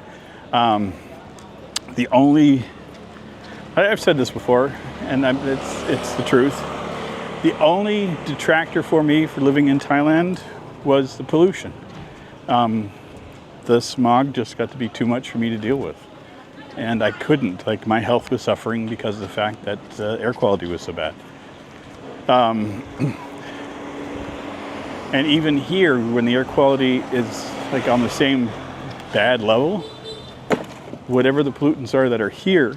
I've said this before, and it's the truth. The only detractor for me for living in Thailand was the pollution. The smog just got to be too much for me to deal with. And I couldn't. Like, my health was suffering because of the fact that air quality was so bad. And even here, when the air quality is like on the same bad level, whatever the pollutants are that are here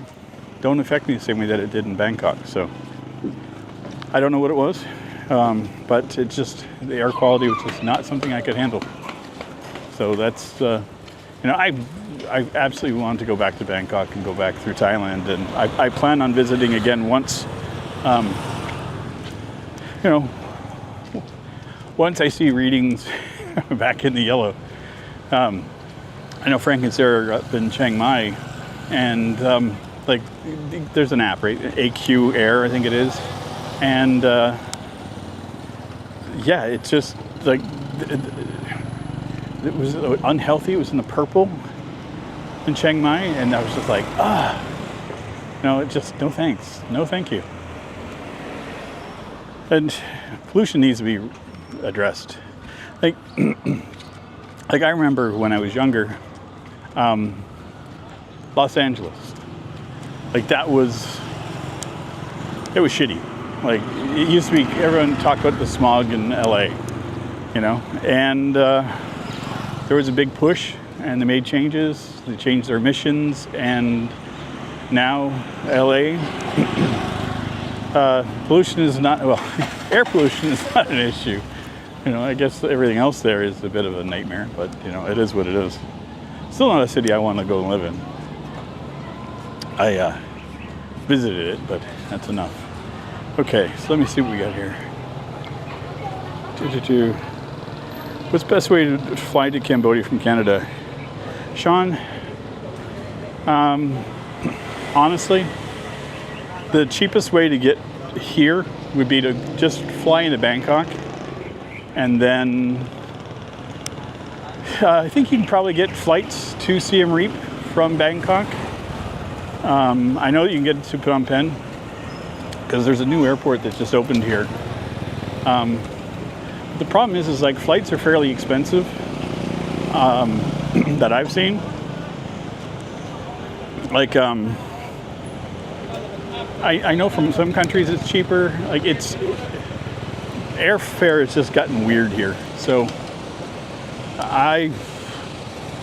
don't affect me the same way that it did in Bangkok. So I don't know what it was, but it's just the air quality was just not something I could handle. So that's, I absolutely want to go back to Bangkok and go back through Thailand, and I plan on visiting again once, once I see readings back in the yellow. I know Frank and Sarah are up in Chiang Mai, and there's an app, right? AQ Air, I think it is. And it's just like, it was unhealthy. It was in the purple in Chiang Mai, and I was just like, it just, no thanks, no thank you. And pollution needs to be addressed. Like I remember when I was younger, Los Angeles, like it was shitty. Like, it used to be, everyone talked about the smog in LA, and there was a big push, and they made changes. They changed their emissions, and now LA, pollution is not, air pollution is not an issue. I guess everything else there is a bit of a nightmare, but it is what it is. Still not a city I want to go and live in. I visited it, but that's enough. Okay, so let me see what we got here. What's the best way to fly to Cambodia from Canada? Sean, honestly, the cheapest way to get here would be to just fly into Bangkok, and then I think you can probably get flights to Siem Reap from Bangkok. I know that you can get to Phnom Penh because there's a new airport that just opened here. The problem is like flights are fairly expensive that I've seen. Like I know from some countries it's cheaper. Like airfare has just gotten weird here. So I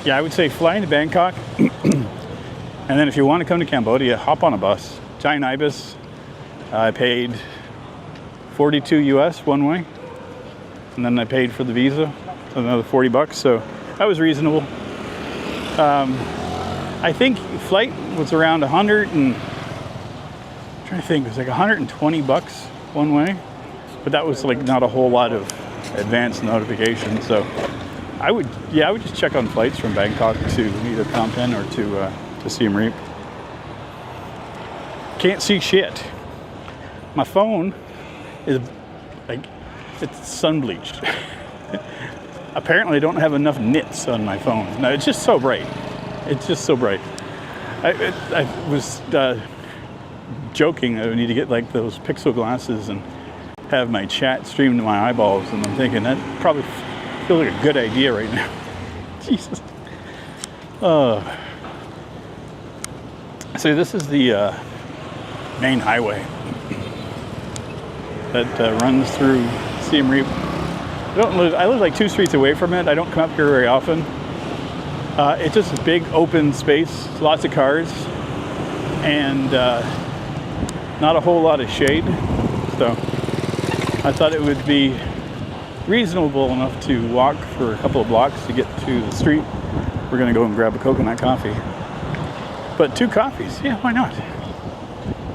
would say fly into Bangkok, and then if you want to come to Cambodia, hop on a bus. Giant Ibis. I paid 42 US one way, and then I paid for the visa, another 40 bucks. So that was reasonable. I think flight was around 100 and I'm trying to think, it was like 120 bucks one way, but that was like not a whole lot of advance notification. So I would just check on flights from Bangkok to either Phnom Penh or to Siem Reap. Can't see shit. My phone is like, it's sun bleached. Apparently I don't have enough nits on my phone. No, it's just so bright. It's just so bright. I was joking I would need to get like those pixel glasses and have my chat streamed to my eyeballs, and I'm thinking that probably feels like a good idea right now. Jesus. So this is the main highway that runs through Siem Reap. I live like 2 streets away from it. I don't come up here very often. It's just a big open space, lots of cars, and not a whole lot of shade. So I thought it would be reasonable enough to walk for a couple of blocks to get to the street. We're gonna go and grab a coconut coffee. But 2 coffees, yeah, why not?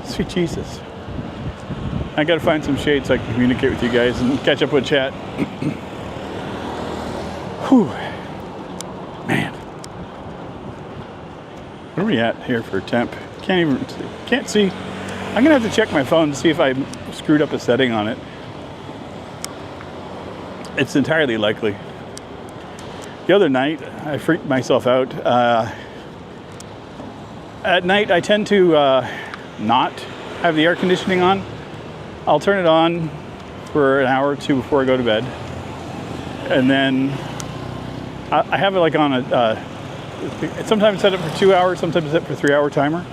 Sweet Jesus. I gotta find some shade so I can communicate with you guys and catch up with chat. Whew. Man. Where are we at here for temp? Can't see. I'm gonna have to check my phone to see if I screwed up a setting on it. It's entirely likely. The other night, I freaked myself out. At night, I tend to not have the air conditioning on. I'll turn it on for an hour or 2 before I go to bed. And then I have it like on sometimes set it for 2 hours, sometimes set it for 3-hour timer.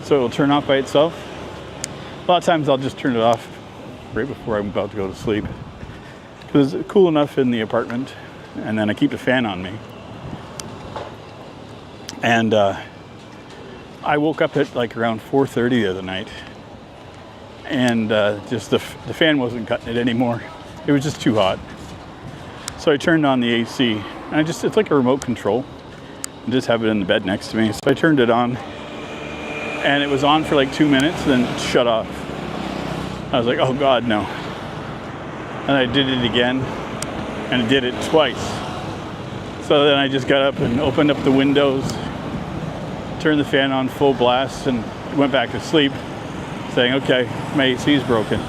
So it'll turn off by itself. A lot of times I'll just turn it off right before I'm about to go to sleep, because it's cool enough in the apartment, and then I keep the fan on me. And I woke up at like around 4:30 the other night, and just the fan wasn't cutting it anymore. It was just too hot. So I turned on the AC, and it's like a remote control. I just have it in the bed next to me. So I turned it on, and it was on for like 2 minutes, then shut off. I was like, oh God, no. And I did it again, and I did it twice. So then I just got up and opened up the windows, turned the fan on full blast, and went back to sleep, saying, okay, my AC is broken.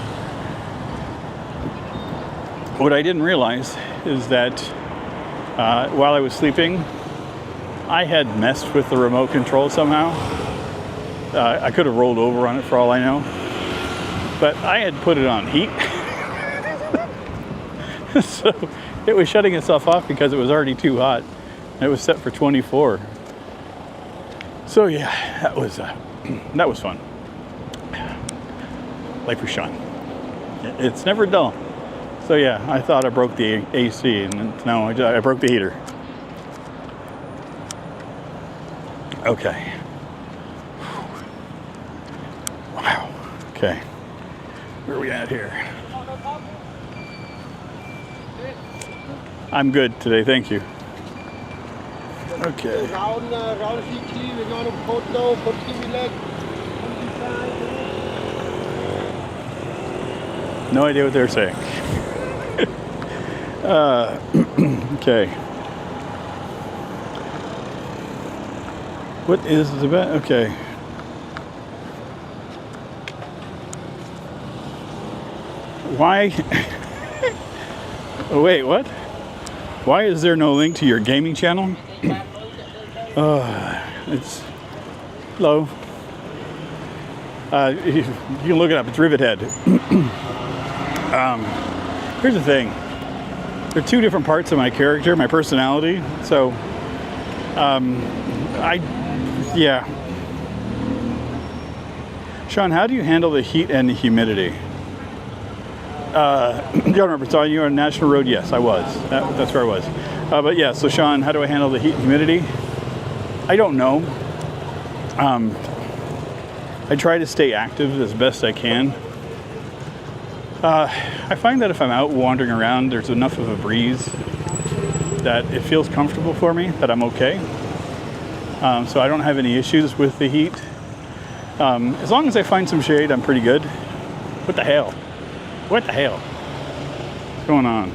What I didn't realize is that while I was sleeping, I had messed with the remote control somehow. I could have rolled over on it for all I know, but I had put it on heat. So it was shutting itself off because it was already too hot. It was set for 24. So yeah, that was fun. Life with Sean. It's never dull. So yeah, I thought I broke the AC, and no, I broke the heater. Okay. Wow. Okay. Where are we at here? I'm good today, thank you. Okay. No idea what they're saying. Okay. What is the bet? Okay. Why? Oh, wait, what? Why is there no link to your gaming channel? It's low. You can look it up. It's Rivet Head. Here's the thing. There are two different parts of my character, my personality. So, yeah. Sean, how do you handle the heat and the humidity? You don't remember, saw you on National Road? Yes, I was. That's where I was. But yeah, so Sean, how do I handle the heat and humidity? I don't know. I try to stay active as best I can. I find that if I'm out wandering around, there's enough of a breeze that it feels comfortable for me, that I'm okay. So I don't have any issues with the heat. As long as I find some shade, I'm pretty good. What the hell? What the hell? What's going on?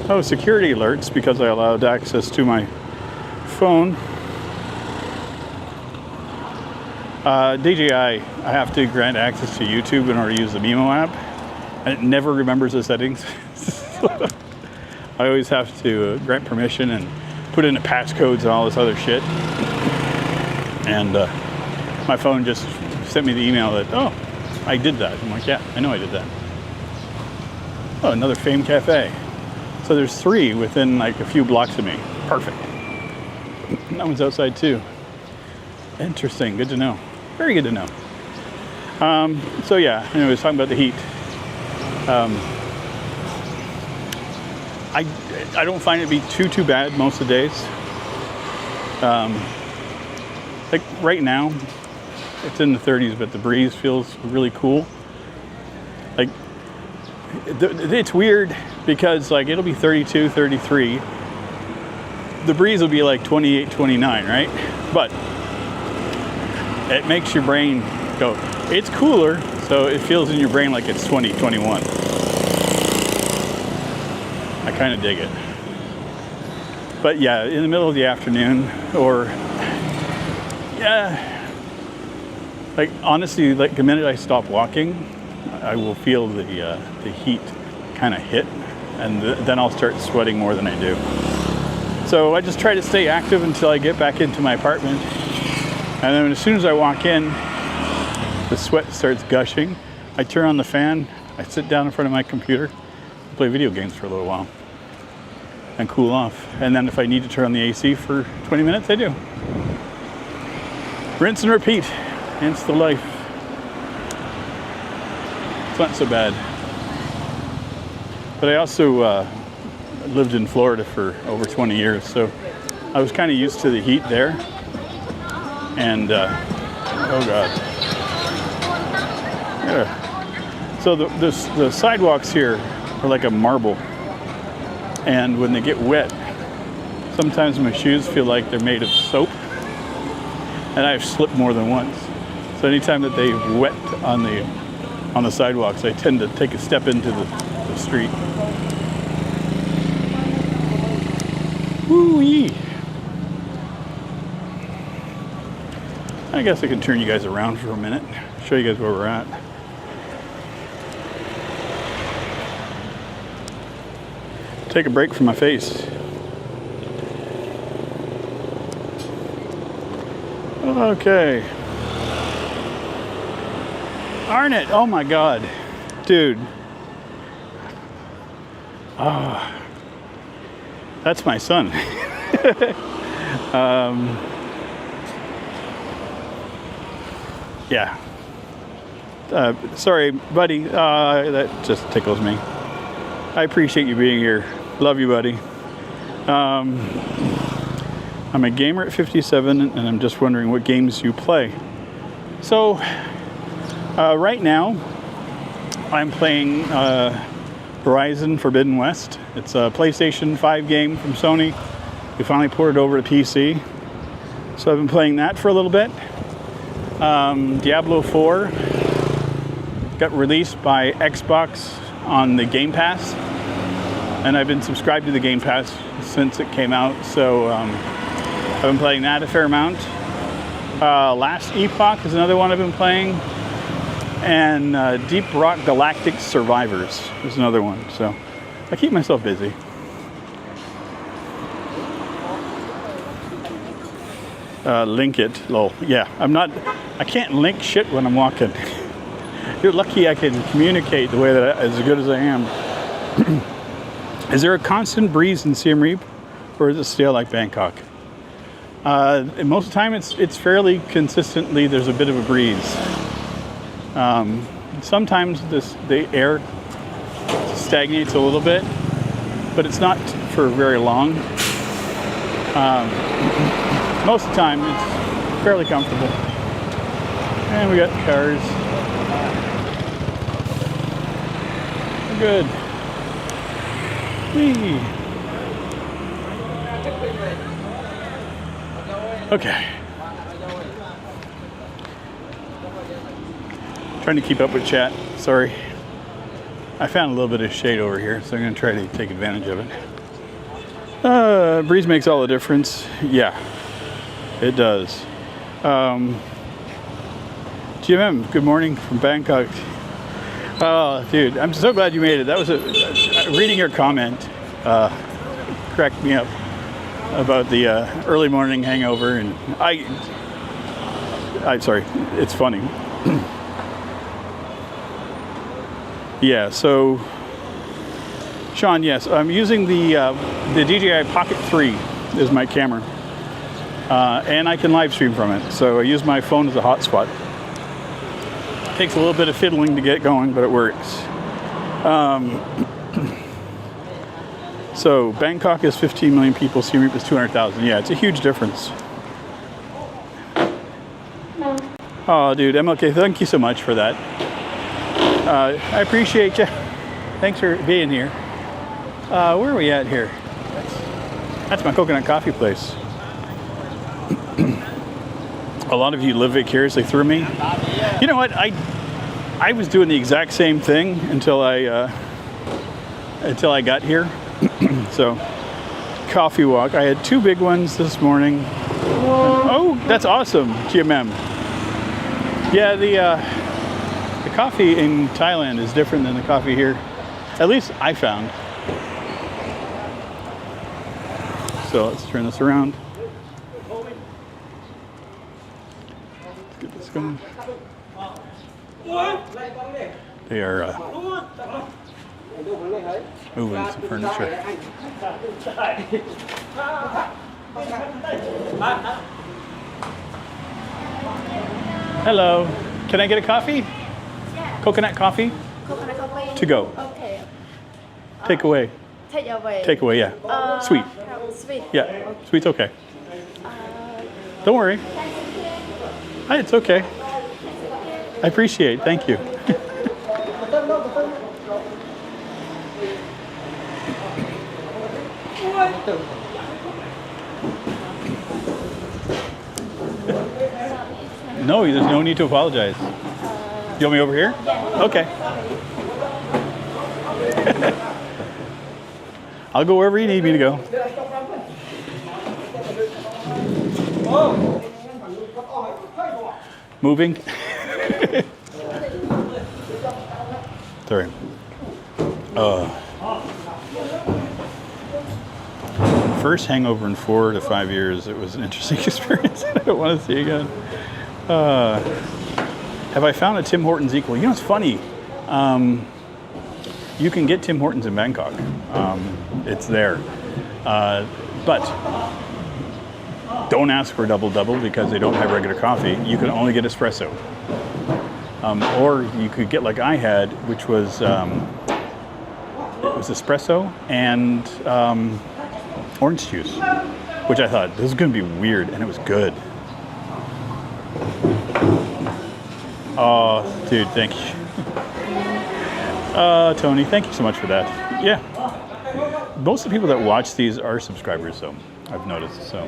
Oh, security alerts because I allowed access to my phone. DJI, I have to grant access to YouTube in order to use the Mimo app, and it never remembers the settings. I always have to grant permission and put in the passcodes and all this other shit. And my phone just sent me the email that, oh, I did that. I'm like, yeah, I know I did that. Oh, another Fame Cafe. So there's 3 within like a few blocks of me. Perfect. That one's outside too. Interesting. Good to know. Very good to know. So yeah, anyways, talking about the heat. I don't find it to be too bad most of the days. Like right now, it's in the 30s, but the breeze feels really cool. Like it's weird because like it'll be 32, 33. The breeze will be like 28, 29, right? But it makes your brain go, it's cooler, so it feels in your brain like it's 20, 21. I kind of dig it. But yeah, in the middle of the afternoon, or yeah, like honestly, like the minute I stop walking, I will feel the heat kind of hit, and then I'll start sweating more than I do. So I just try to stay active until I get back into my apartment. And then as soon as I walk in, the sweat starts gushing. I turn on the fan, I sit down in front of my computer, play video games for a little while, and cool off. And then if I need to turn on the AC for 20 minutes, I do. Rinse and repeat, hence the life. It's not so bad. But I also lived in Florida for over 20 years, so I was kind of used to the heat there. And oh god, yeah. So the sidewalks here are like a marble, and when they get wet, sometimes my shoes feel like they're made of soap, and I've slipped more than once. So anytime that they wet on the sidewalks, I tend to take a step into the street. Woo-wee. I guess I can turn you guys around for a minute, show you guys where we're at. Take a break from my face. Okay. Arnett, oh my god. Dude. Oh. That's my son. Yeah. Sorry, buddy. That just tickles me. I appreciate you being here. Love you, buddy. I'm a gamer at 57, and I'm just wondering what games you play. So, right now, I'm playing Horizon Forbidden West. It's a PlayStation 5 game from Sony. We finally ported over to PC. So I've been playing that for a little bit. Diablo 4 got released by Xbox on the Game Pass, and I've been subscribed to the Game Pass since it came out. So I've been playing that a fair amount. Last Epoch is another one I've been playing, and Deep Rock Galactic Survivors is another one. So I keep myself busy. Link it, lol. Yeah, I can't link shit when I'm walking. You're lucky I can communicate the way that as good as I am. Is there a constant breeze in Siem Reap, or is it still like Bangkok? And most of the time it's fairly consistently, there's a bit of a breeze. Sometimes the air stagnates a little bit, but it's not for very long. Most of the time it's fairly comfortable. And we got cars. We're good. Whee. Okay. Trying to keep up with chat. Sorry. I found a little bit of shade over here, so I'm going to try to take advantage of it. Breeze makes all the difference. Yeah, it does. GMM, good morning from Bangkok. Oh, dude, I'm so glad you made it. That was reading your comment cracked me up about the early morning hangover, and I'm sorry, it's funny. Yeah, so Sean, yes, I'm using the DJI Pocket 3 is my camera, and I can live stream from it. So I use my phone as a hotspot. Takes a little bit of fiddling to get going, but it works. So Bangkok is 15 million people, Siem Reap is 200,000. Yeah, it's a huge difference. Oh, dude, MLK, thank you so much for that. I appreciate you. Thanks for being here. Where are we at here? That's my coconut coffee place. A lot of you live vicariously through me. You know what? I was doing the exact same thing until I got here. So, coffee walk. I had 2 big ones this morning. Oh, that's awesome, GMM. Yeah, the coffee in Thailand is different than the coffee here. At least I found. So let's turn this around. Let's get this going. They are moving some furniture. Hello. Can I get a coffee? Yeah. Coconut coffee? Coconut coffee. To go. Okay. Take away. Take away. Take away, yeah. Sweet. Sweet. Yeah. Sweet's okay. Don't worry. It's okay. I appreciate it. Thank you. No, there's no need to apologize. You want me over here? Yeah. Okay. I'll go wherever you need me to go. Moving. Sorry. First hangover in 4 to 5 years. It was an interesting experience. I don't want to see again. Have I found a Tim Hortons equal? You know, it's funny. You can get Tim Hortons in Bangkok. It's there. But don't ask for a double-double because they don't have regular coffee. You can only get espresso. Or you could get like I had, which was it was espresso and orange juice, which I thought this is going to be weird, and it was good. Oh, dude, thank you. Tony, thank you so much for that. Yeah. Most of the people that watch these are subscribers, so I've noticed. So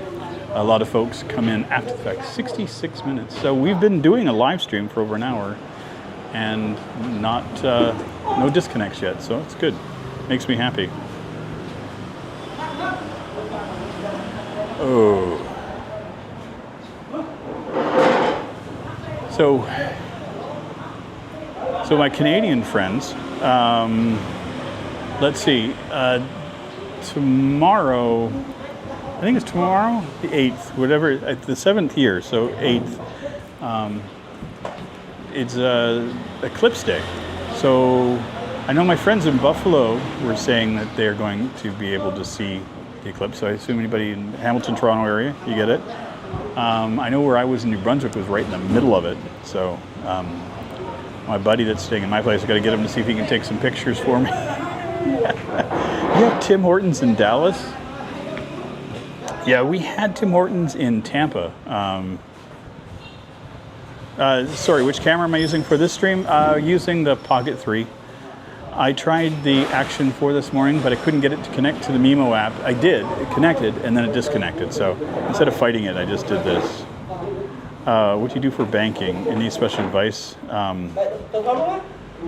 a lot of folks come in after the fact. 66 minutes. So we've been doing a live stream for over an hour, and not no disconnects yet, so it's good. Makes me happy. Oh. So my Canadian friends, let's see, tomorrow, I think it's tomorrow, the 8th, whatever, the 7th year, so 8th, it's Eclipse Day. So I know my friends in Buffalo were saying that they're going to be able to see the eclipse, so I assume anybody in Hamilton, Toronto area, you get it. I know where I was in New Brunswick was right in the middle of it, so my buddy that's staying in my place, I've got to get him to see if he can take some pictures for me. You have Tim Hortons in Dallas? Yeah, we had Tim Hortons in Tampa. Sorry, which camera am I using for this stream? Using the Pocket 3. I tried the Action 4 this morning, but I couldn't get it to connect to the Mimo app. I did, it connected, and then it disconnected. So instead of fighting it, I just did this. What do you do for banking? Any special advice?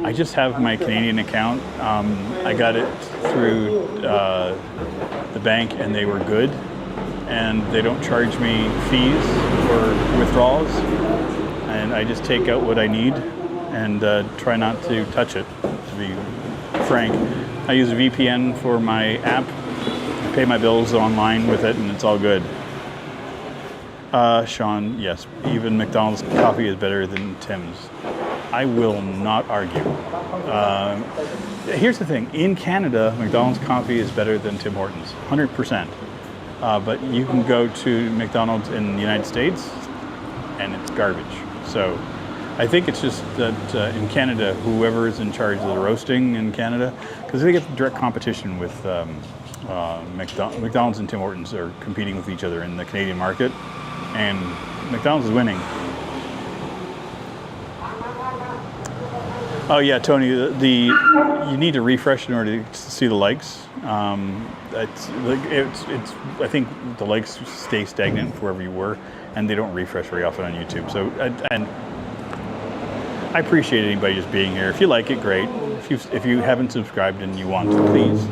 I just have my Canadian account. I got it through the bank, and they were good. And they don't charge me fees or withdrawals. And I just take out what I need and try not to touch it, to be frank. I use a VPN for my app. I pay my bills online with it, and it's all good. Sean, yes, even McDonald's coffee is better than Tim's. I will not argue. Here's the thing. In Canada, McDonald's coffee is better than Tim Hortons, 100%. But you can go to McDonald's in the United States, and it's garbage. So I think it's just that in Canada, whoever is in charge of the roasting in Canada, because they get direct competition with McDonald's and Tim Hortons are competing with each other in the Canadian market, and McDonald's is winning. Oh yeah, Tony, you need to refresh in order to see the likes. It's I think the likes stay stagnant wherever you were, and they don't refresh very often on YouTube. So and I appreciate anybody just being here. If you like it, great. If you haven't subscribed and you want to, please.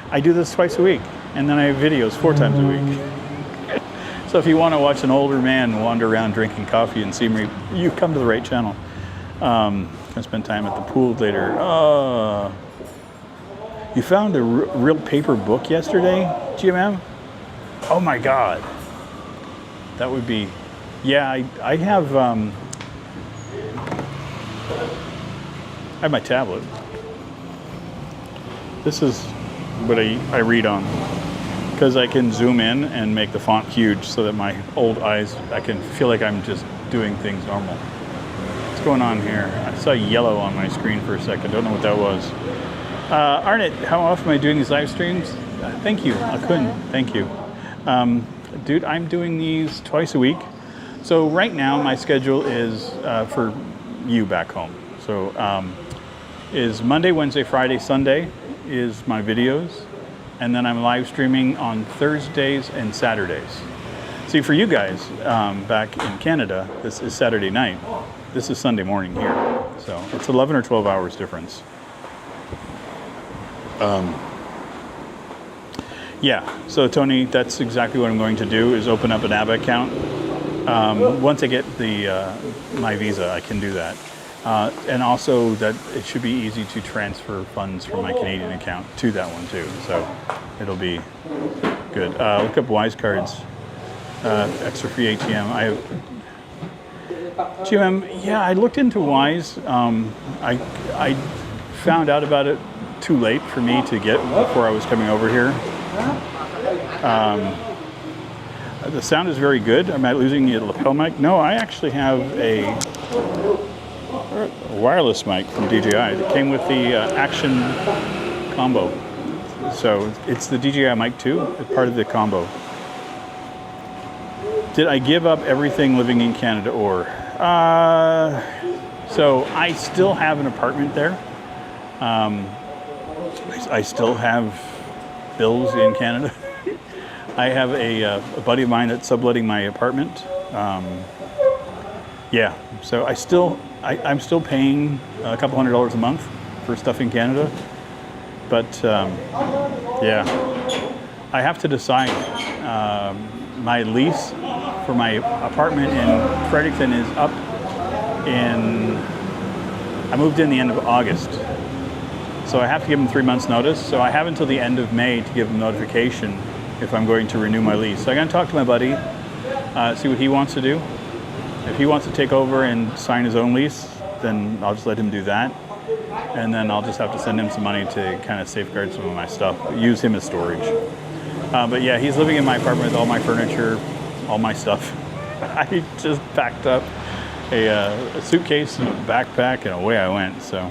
I do this twice a week, and then I have videos 4 times a week. So if you want to watch an older man wander around drinking coffee and see me, you come to the right channel. Gonna spend time at the pool later. You found a real paper book yesterday, GMM? Oh my God. That would be, yeah, I have my tablet. This is what I read on, because I can zoom in and make the font huge so that my old eyes, I can feel like I'm just doing things normal. What's going on here? I saw yellow on my screen for a second. Don't know what that was. Arnett, how often am I doing these live streams? Thank you. I couldn't. Thank you. Dude, I'm doing these twice a week. So right now my schedule is for you back home. So is Monday, Wednesday, Friday, Sunday is my videos. And then I'm live streaming on Thursdays and Saturdays. See, for you guys back in Canada, this is Saturday night. This is Sunday morning here. So it's 11 or 12 hours difference. Yeah, so Tony, that's exactly what I'm going to do, is open up an ABBA account. Once I get my visa, I can do that. And also that it should be easy to transfer funds from my Canadian account to that one too. So it'll be good. Look up Wise Cards, extra free ATM. GM, yeah, I looked into Wise. I found out about it too late for me to get before I was coming over here. The sound is very good. Am I losing the lapel mic? No, I actually have a wireless mic from DJI that came with the Action combo. So it's the DJI mic too, it's part of the combo. Did I give up everything living in Canada or? So I still have an apartment there. I still have bills in Canada. I have a buddy of mine that's subletting my apartment. Yeah, so I still I'm still paying a couple $100 a month for stuff in Canada, but yeah, I have to decide. My lease for my apartment in Fredericton is up I moved in the end of August. So I have to give them 3 months notice. So I have until the end of May to give them notification if I'm going to renew my lease. So I'm going to talk to my buddy, see what he wants to do. If he wants to take over and sign his own lease, then I'll just let him do that. And then I'll just have to send him some money to kind of safeguard some of my stuff, use him as storage. But yeah, he's living in my apartment with all my furniture, all my stuff. I just packed up a suitcase and a backpack and away I went. So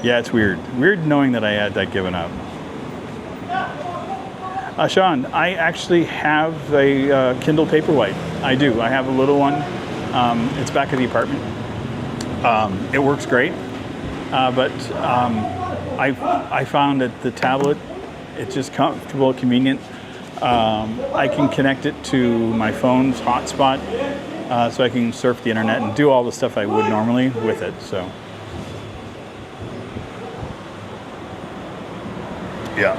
yeah, it's weird. Weird knowing that I had that given up. Sean, I actually have a Kindle Paperwhite. I do. I have a little one. It's back at the apartment. It works great, but I found that the tablet, it's just comfortable, convenient. I can connect it to my phone's hotspot, so I can surf the internet and do all the stuff I would normally with it. So, yeah,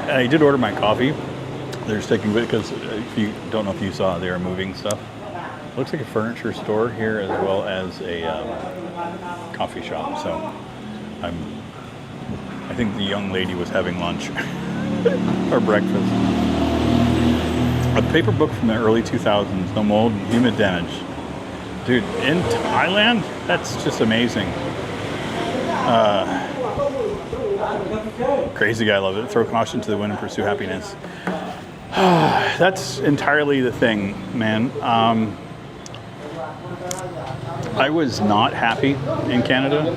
I did order my coffee. They're sticking with it because if you don't know if you saw, they were moving stuff. It looks like a furniture store here as well as a coffee shop. So, I think the young lady was having lunch or breakfast. A paper book from the early 2000s, no mold and humid damage. Dude, in Thailand? That's just amazing. Crazy guy, love it. Throw caution to the wind and pursue happiness. That's entirely the thing, man. I was not happy in Canada.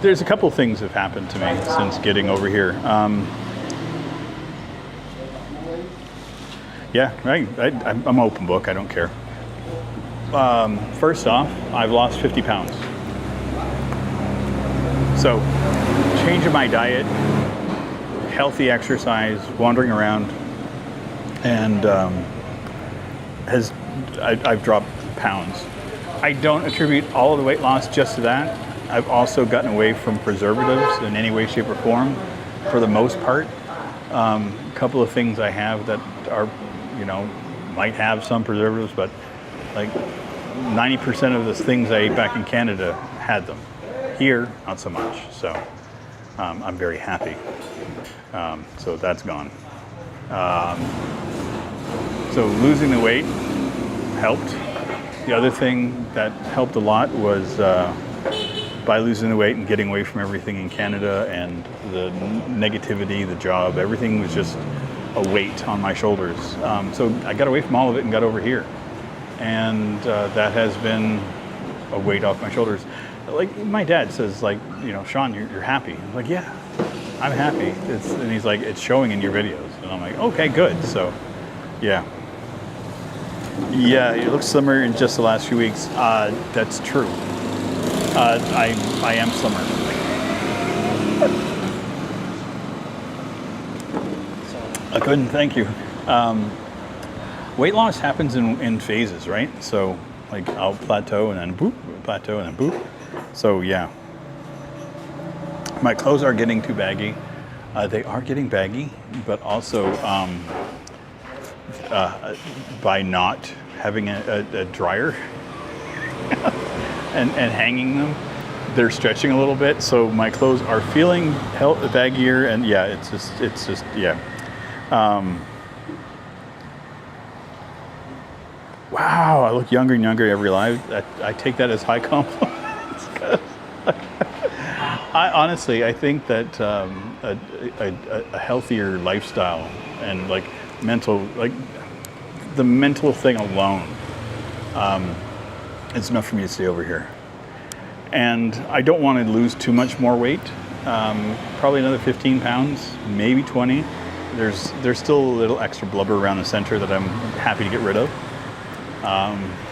There's a couple things have happened to me since getting over here. Yeah, I'm an open book. I don't care. First off, I've lost 50 pounds. So, changing my diet, healthy exercise, wandering around, and I've dropped pounds. I don't attribute all of the weight loss just to that. I've also gotten away from preservatives in any way, shape, or form, for the most part. A couple of things I have that are, might have some preservatives, but like 90% of the things I ate back in Canada had them. Here, not so much. So I'm very happy. So that's gone. So losing the weight helped. The other thing that helped a lot was by losing the weight and getting away from everything in Canada and the negativity, the job, everything was just a weight on my shoulders. So I got away from all of it and got over here. And that has been a weight off my shoulders. Like my dad says, Sean, you're happy. I'm like, yeah, I'm happy. And he's like, it's showing in your videos. And I'm like, okay, good. So, yeah. Yeah, it looks slimmer in just the last few weeks. That's true. I am slimmer. I couldn't, thank you. Weight loss happens in phases, right? So, like, I'll plateau and then boop, plateau and then boop. So, yeah. My clothes are getting too baggy. They are getting baggy, but also by not having a dryer and hanging them, they're stretching a little bit. So my clothes are feeling baggier, and yeah, it's just yeah. Wow, I look younger and younger every life. I take that as high compliments. I think that a healthier lifestyle and like the mental thing alone, it's enough for me to stay over here. And I don't want to lose too much more weight. Probably another 15 pounds, maybe 20. There's still a little extra blubber around the center that I'm happy to get rid of.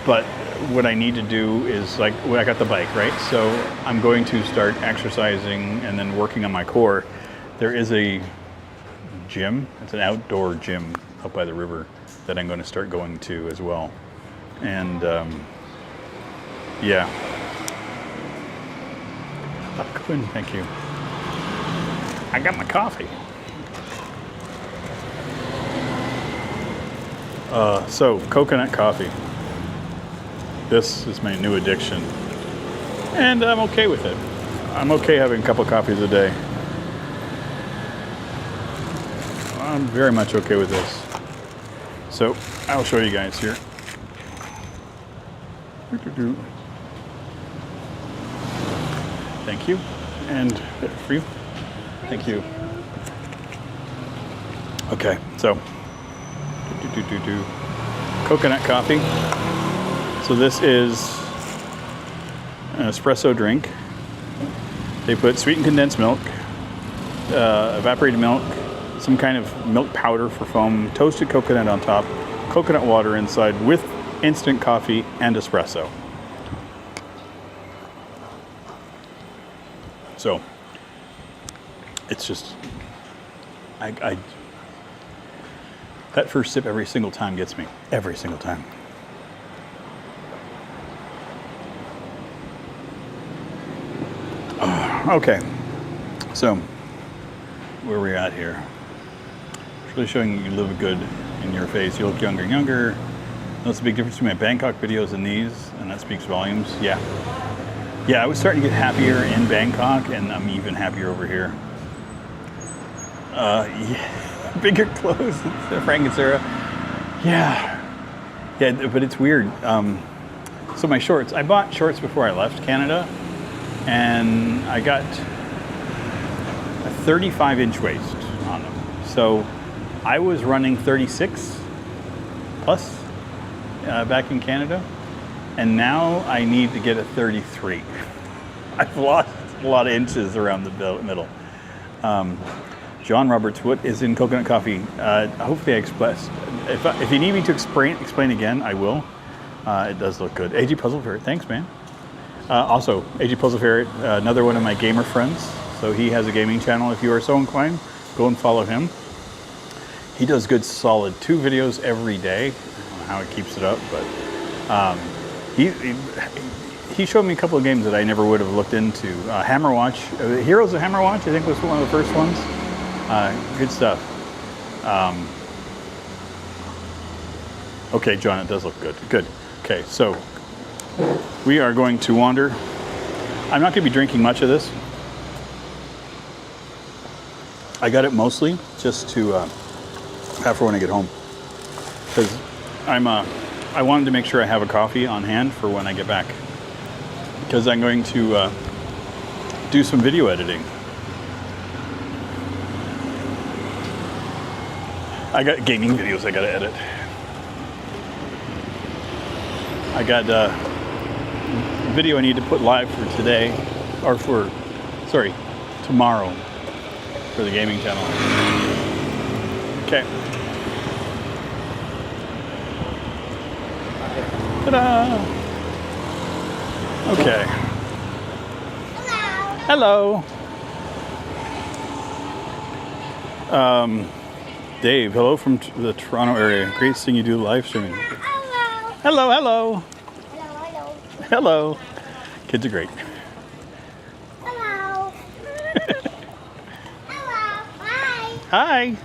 But what I need to do is, I got the bike, right? So I'm going to start exercising and then working on my core. There is a gym. It's an outdoor gym up by the river that I'm going to start going to as well. And yeah. Quinn, thank you. I got my coffee. So coconut coffee. This is my new addiction. And I'm okay with it. I'm okay having a couple coffees a day. I'm very much okay with this. So I'll show you guys here. Thank you. And for you. Thank you. Okay, so coconut coffee. So this is an espresso drink. They put sweetened condensed milk, evaporated milk, some kind of milk powder for foam, toasted coconut on top, coconut water inside with instant coffee and espresso. So it's just, I that first sip every single time gets me, every single time. Okay, so where are we at here? It's really showing you live good in your face. You look younger and younger. That's a big difference between my Bangkok videos and these, and that speaks volumes. Yeah, I was starting to get happier in Bangkok, and I'm even happier over here. Yeah, bigger clothes, Frank and Sarah. Yeah, but it's weird. So my shorts, I bought shorts before I left Canada, and I got a 35-inch waist on them. So I was running 36 plus back in Canada, and now I need to get a 33. I've lost a lot of inches around the middle. John Roberts, what is in coconut coffee? Hopefully I expressed. If you need me to explain again, I will. It does look good. AG Puzzle Ferret, thanks, man. Also, AG Puzzle Ferret, another one of my gamer friends. So he has a gaming channel. If you are so inclined, go and follow him. He does good, solid 2 videos every day. I don't know how he keeps it up, but he showed me a couple of games that I never would have looked into. Hammerwatch, Heroes of Hammerwatch, I think was one of the first ones. Good stuff. Okay, John, it does look good. Good. Okay, so we are going to wander. I'm not going to be drinking much of this. I got it mostly just to have for when I get home, because I wanted to make sure I have a coffee on hand for when I get back, because I'm going to do some video editing. I got gaming videos I got to edit. I got video I need to put live for today, or tomorrow, for the gaming channel. Okay. Ta-da! Okay. Hello. Dave, hello from the Toronto area. Great seeing you do live streaming. Hello. Hello, hello. Hello. Hello. Kids are great. Hello. Hello. Hi.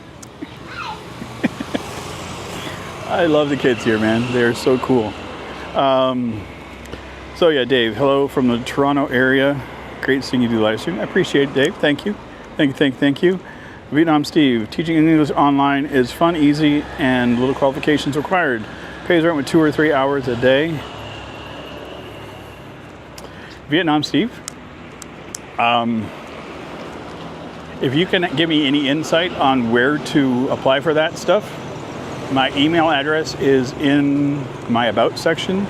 Hi. I love the kids here, man. They're so cool. So yeah, Dave, hello from the Toronto area. Great seeing you do live stream. I appreciate it, Dave. Thank you. Thank you. Vietnam Steve, teaching English online is fun, easy, and little qualifications required. Pays rent with 2 or 3 hours a day. Vietnam Steve, if you can give me any insight on where to apply for that stuff, my email address is in my About section,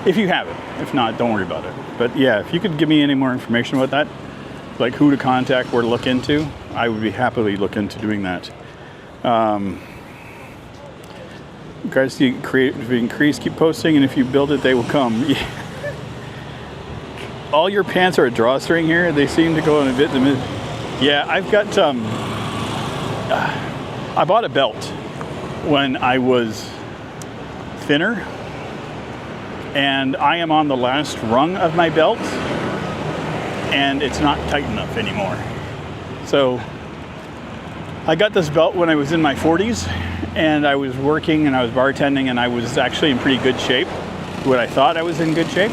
if you have it. If not, don't worry about it. But yeah, if you could give me any more information about that, like who to contact, where to look into, I would be happily look into doing that. Guys, you increase, keep posting, and if you build it, they will come. All your pants are a drawstring here. They seem to go in a bit. Yeah, I've got. I bought a belt when I was thinner, and I am on the last rung of my belt, and it's not tight enough anymore. So I got this belt when I was in my 40s, and I was working and I was bartending, and I was actually in pretty good shape. What I thought I was in good shape.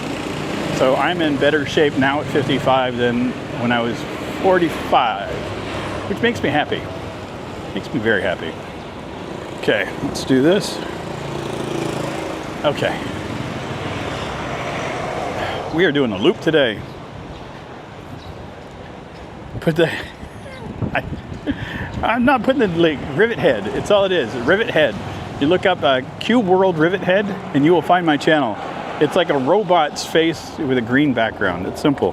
So I'm in better shape now at 55 than when I was 45, which makes me happy. Makes me very happy. Okay, let's do this. Okay. We are doing a loop today. Put the... I'm not putting the like rivet head. It's all it is. Rivet head. You look up Cube World Rivet Head and you will find my channel. It's like a robot's face with a green background. It's simple.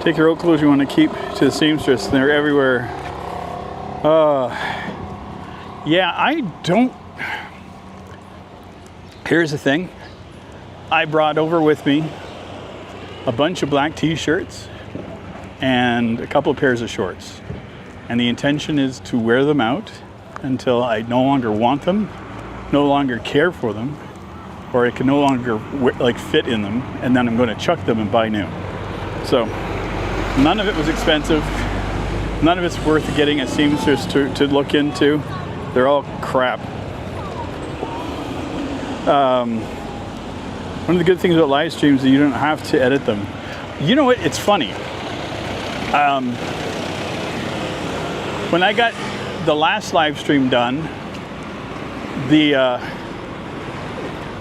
Take your oat clothes you want to keep to the seamstress. They're everywhere. Yeah, I don't. Here's the thing. I brought over with me a bunch of black t-shirts and a couple of pairs of shorts. And the intention is to wear them out until I no longer want them, no longer care for them, or I can no longer like fit in them, and then I'm going to chuck them and buy new. So none of it was expensive. None of it's worth getting a seamstress to look into. They're all crap. One of the good things about live streams is you don't have to edit them. You know what? It's funny. When I got the last live stream done,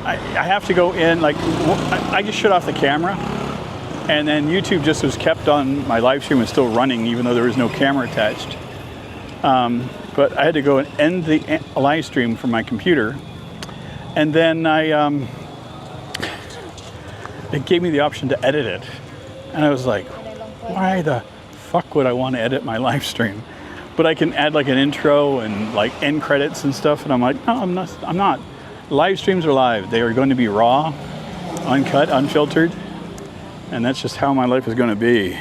I have to go in, like, I just shut off the camera, and then YouTube just was kept on, my live stream was still running even though there was no camera attached. But I had to go and end the live stream from my computer, and then it gave me the option to edit it, and I was like, why the fuck would I want to edit my live stream? But I can add like an intro and like end credits and stuff, and I'm like, no, I'm not. Live streams are live. They are going to be raw, uncut, unfiltered, and that's just how my life is going to be.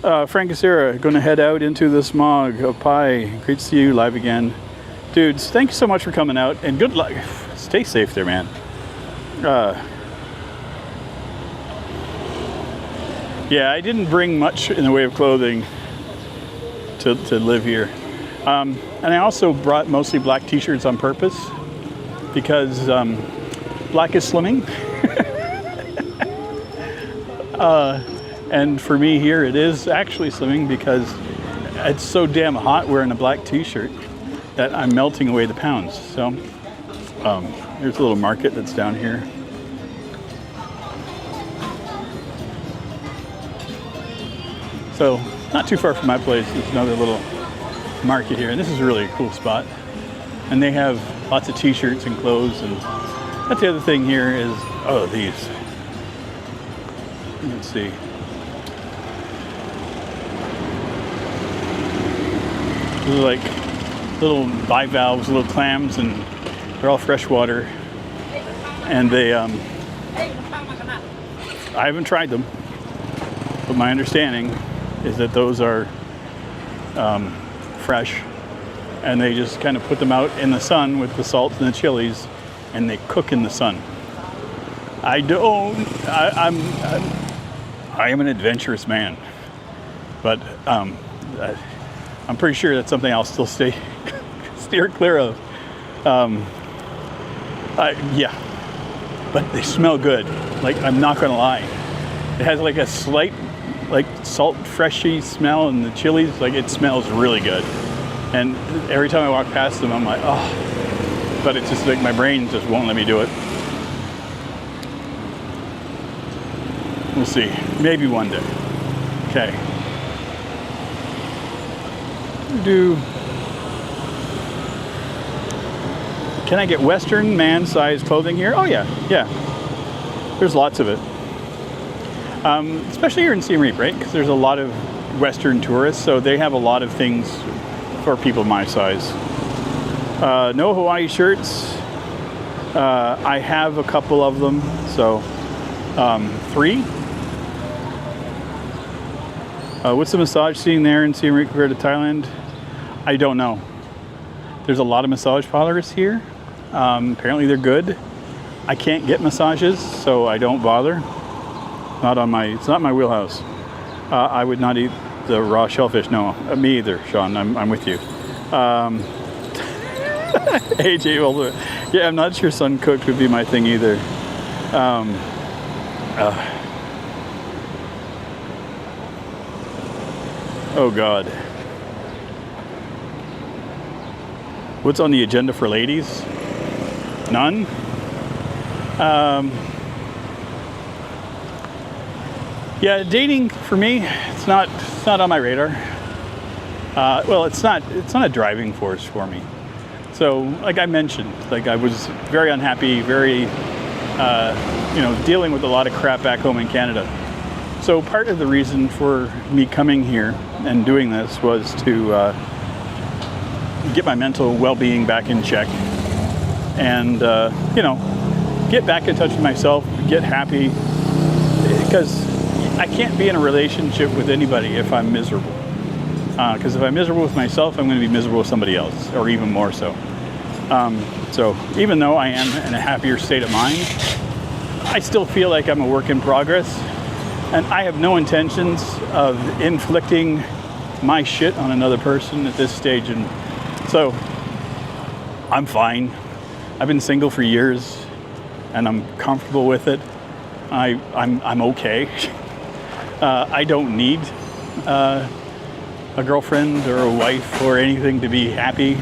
Frank and Sarah, going to head out into the smog of pie. Great to see you live again. Dudes, thank you so much for coming out, and good luck. Stay safe there, man. Yeah, I didn't bring much in the way of clothing to live here. And I also brought mostly black t-shirts on purpose because black is slimming. And for me here, it is actually slimming because it's so damn hot wearing a black t-shirt that I'm melting away the pounds. So here's a little market that's down here. So not too far from my place, there's another little market here, and this is really a cool spot. And they have lots of t-shirts and clothes, and that's the other thing here is, oh, these. Let's see. These are like little bivalves, little clams, and they're all freshwater. And they, I haven't tried them, but my understanding is that those are fresh, and they just kind of put them out in the sun with the salt and the chilies, and they cook in the sun. I am an adventurous man, but I'm pretty sure that's something I'll still steer clear of. Yeah, but they smell good. Like, I'm not gonna lie, it has like a slight like salt freshy smell, and the chilies, like, it smells really good. And every time I walk past them, I'm like, oh, but it's just like my brain just won't let me do it. We'll see, maybe one day. Okay. Can I get Western man-sized clothing here? Oh yeah, yeah. There's lots of it. Especially here in Siem Reap, right? Because there's a lot of Western tourists, so they have a lot of things for people my size. No Hawaii shirts. I have a couple of them, so 3. What's the massage scene there in Siem Reap compared to Thailand? I don't know. There's a lot of massage parlors here. Apparently they're good. I can't get massages, so I don't bother. It's not my wheelhouse. I would not eat the raw shellfish. No, me either, Sean. I'm with you. AJ, well, yeah, I'm not sure sun cooked would be my thing either. Oh God. What's on the agenda for ladies? None? Yeah, dating for me, it's not on my radar. Well, it's not a driving force for me. So, like I mentioned, like I was very unhappy, very, dealing with a lot of crap back home in Canada. So part of the reason for me coming here and doing this was to get my mental well-being back in check and, get back in touch with myself, get happy, because I can't be in a relationship with anybody if I'm miserable. Because if I'm miserable with myself, I'm going to be miserable with somebody else, or even more so. So even though I am in a happier state of mind, I still feel like I'm a work in progress, and I have no intentions of inflicting my shit on another person at this stage. And so I'm fine. I've been single for years, and I'm comfortable with it. I'm okay. I don't need a girlfriend or a wife or anything to be happy.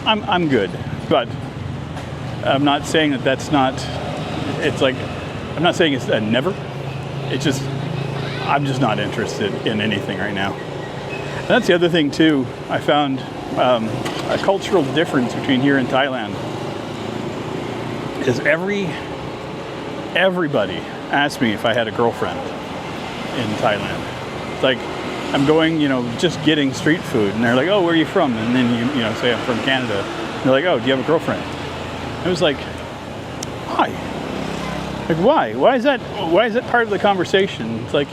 I'm good, but I'm not saying that that's not. It's like I'm not saying it's a never. It's just I'm just not interested in anything right now. And that's the other thing too. I found a cultural difference between here and Thailand. Is everybody asked me if I had a girlfriend in Thailand. It's like I'm going, just getting street food, and they're like, "Oh, where are you from?" And then you say I'm from Canada. And they're like, "Oh, do you have a girlfriend?" It was like, why? Like why? Why is that part of the conversation? It's like,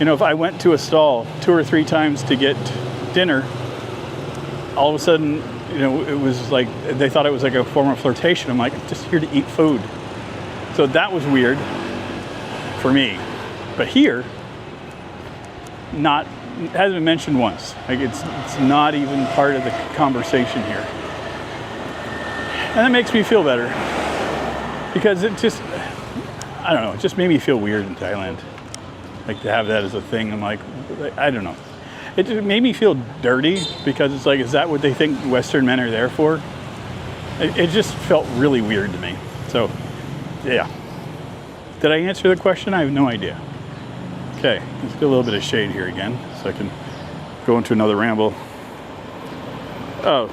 if I went to a stall 2 or 3 times to get dinner, all of a sudden, it was like they thought it was like a form of flirtation. I'm like, I'm just here to eat food. So that was weird for me. But here, hasn't been mentioned once. Like it's not even part of the conversation here. And that makes me feel better. Because it just, I don't know, it just made me feel weird in Thailand. Like to have that as a thing. I'm like, I don't know. It just made me feel dirty because it's like, is that what they think Western men are there for? It just felt really weird to me. So, yeah. Did I answer the question? I have no idea. Okay, let's get a little bit of shade here again so I can go into another ramble. Oh,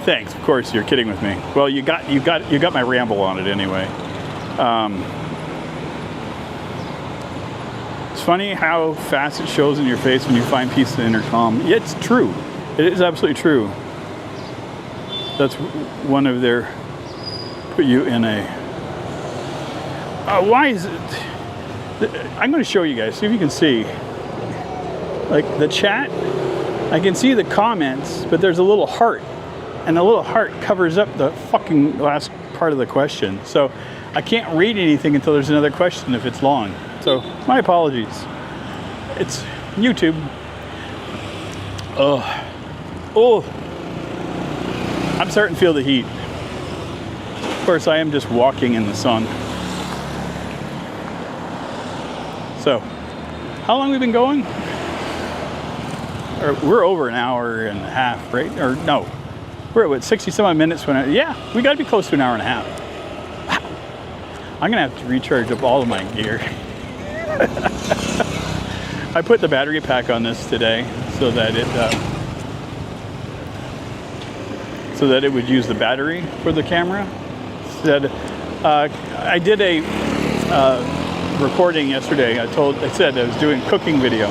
thanks. Of course, you're kidding with me. Well, you got my ramble on it anyway. It's funny how fast it shows in your face when you find peace in the inner calm. Yeah, it's true. It is absolutely true. That's one of their put you in a. Why is it? I'm going to show you guys. See if you can see. Like the chat, I can see the comments, but there's a little heart, and the little heart covers up the fucking last part of the question. So I can't read anything until there's another question if it's long. So my apologies. It's YouTube. Oh, I'm starting to feel the heat. Of course, I am just walking in the sun. So, how long have we been going? We're over an hour and a half, right? Or no, we're at what, 60-some minutes yeah, we got to be close to an hour and a half. Wow. I'm gonna have to recharge up all of my gear. I put the battery pack on this today so that it would use the battery for the camera. I did a recording yesterday. I said I was doing a cooking video,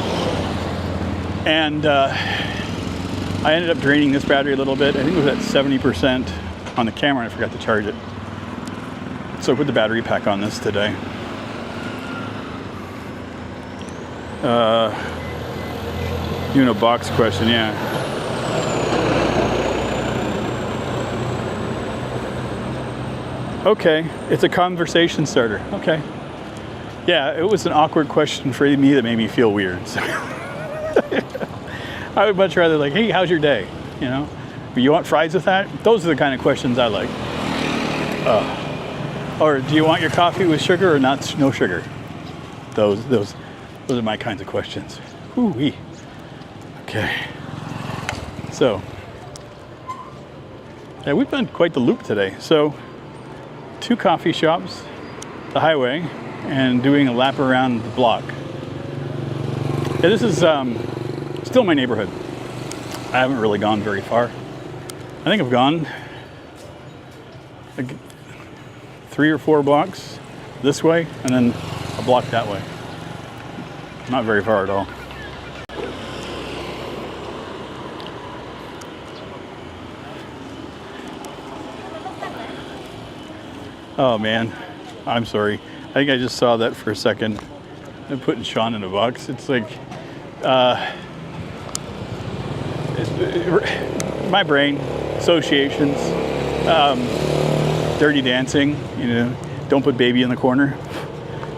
and I ended up draining this battery a little bit. I think it was at 70% on the camera, and I forgot to charge it. So I put the battery pack on this today. Box question, yeah. Okay, it's a conversation starter. Okay. Yeah, it was an awkward question for me that made me feel weird. So I would much rather like, hey, how's your day? You know, you want fries with that? Those are the kind of questions I like. Or do you want your coffee with sugar or not? No sugar. Those are my kinds of questions. Ooh-wee. Okay. So, yeah, we've done quite the loop today. So, 2 coffee shops, the highway, and doing a lap around the block. Yeah, this is still my neighborhood. I haven't really gone very far. I think I've gone like 3 or 4 blocks this way and then a block that way. Not very far at all. Oh man, I'm sorry. I think I just saw that for a second. I'm putting Sean in a box. It's like, my brain, associations, dirty dancing, you know, don't put baby in the corner.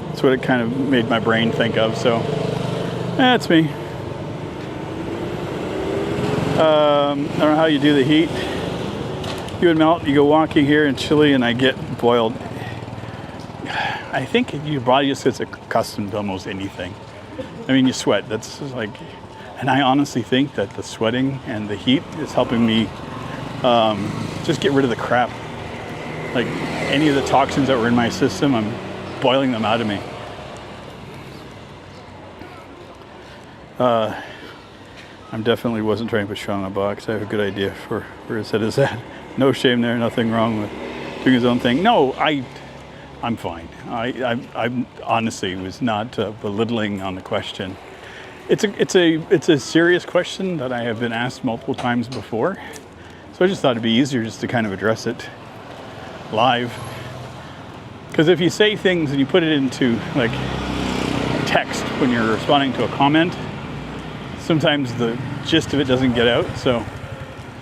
That's what it kind of made my brain think of, so that's me. I don't know how you do the heat. You would melt, you go walking here in Chile and I get boiled. I think your body just gets accustomed to almost anything. I mean, you sweat, that's just like, and I honestly think that the sweating and the heat is helping me just get rid of the crap. Like any of the toxins that were in my system, I'm boiling them out of me. I definitely wasn't trying to put Sean in a box. I have a good idea for where his head is at. No shame there, nothing wrong with doing his own thing. No, I'm fine. I honestly was not belittling on the question. It's a serious question that I have been asked multiple times before. So I just thought it'd be easier just to kind of address it live. Because if you say things and you put it into like text when you're responding to a comment, sometimes the gist of it doesn't get out. So,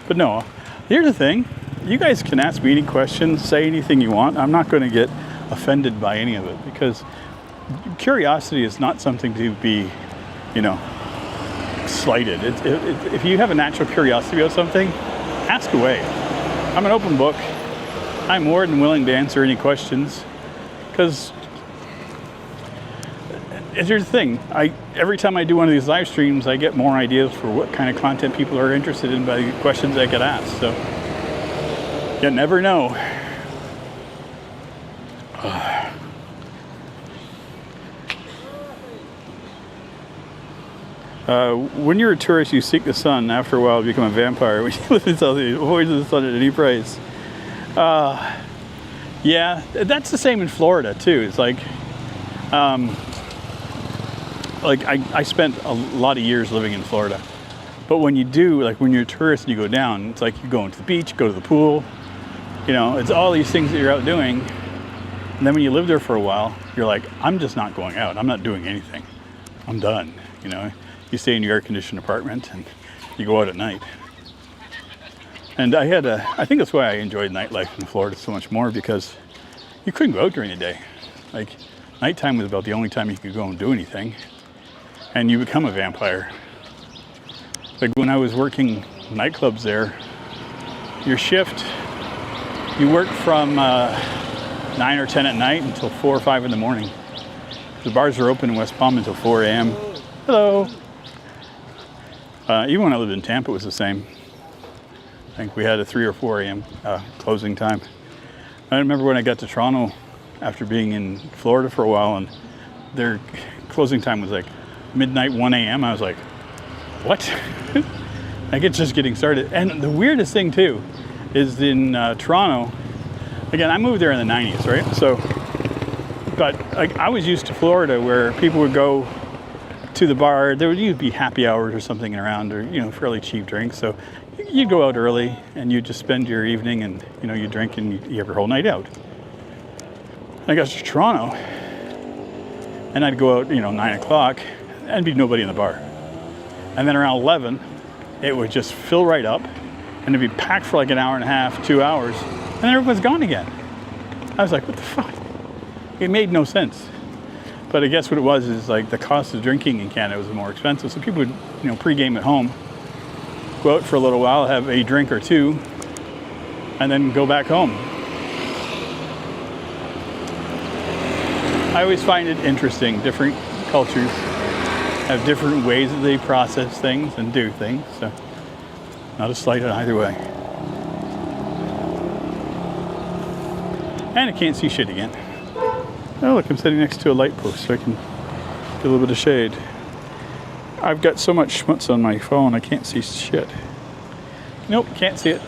but no, here's the thing. You guys can ask me any questions, say anything you want. I'm not going to get offended by any of it because curiosity is not something to be, you know, slighted. If you have a natural curiosity about something, ask away. I'm an open book. I'm more than willing to answer any questions because here's the thing. Every time I do one of these live streams, I get more ideas for what kind of content people are interested in by the questions I get asked. So you never know. When you're a tourist, you seek the sun. After a while, you become a vampire. When you live in South Asia, avoid the sun at any price. Yeah, that's the same in Florida too. It's like I spent a lot of years living in Florida. But when you do, like when you're a tourist and you go down, it's like you go into the beach, go to the pool. You know, it's all these things that you're out doing. And then when you live there for a while, you're like, I'm just not going out. I'm not doing anything. I'm done. You know, you stay in your air-conditioned apartment and you go out at night. And I think that's why I enjoyed nightlife in Florida so much more, because you couldn't go out during the day. Like, nighttime was about the only time you could go and do anything. And you become a vampire. Like when I was working nightclubs there, your shift, you work from 9 or 10 at night until 4 or 5 in the morning. The bars are open in West Palm until 4 a.m. Hello. Even when I lived in Tampa, it was the same. I think we had a 3 or 4 a.m. Closing time. I remember when I got to Toronto after being in Florida for a while, and their closing time was like midnight, 1 a.m. I was like, what? Like, it's just getting started. And the weirdest thing too is in Toronto, again, I moved there in the 90s, right? So, but like I was used to Florida where people would go to the bar, there would usually be happy hours or something around, or, you know, fairly cheap drinks. So you'd go out early and you'd just spend your evening and, you know, you drink and you have your whole night out. And I got to Toronto and I'd go out, you know, 9 o'clock and be nobody in the bar. And then around 11, it would just fill right up and it'd be packed for like an hour and a half, 2 hours, and then everyone's gone again. I was like, what the fuck? It made no sense. But I guess what it was is like the cost of drinking in Canada was more expensive. So people would, pre-game at home, go out for a little while, have a drink or two, and then go back home. I always find it interesting. Different cultures have different ways that they process things and do things. So not a slight on either way. And I can't see shit again. Oh, look, I'm sitting next to a light post so I can get a little bit of shade. I've got so much schmutz on my phone, I can't see shit. Nope, can't see it.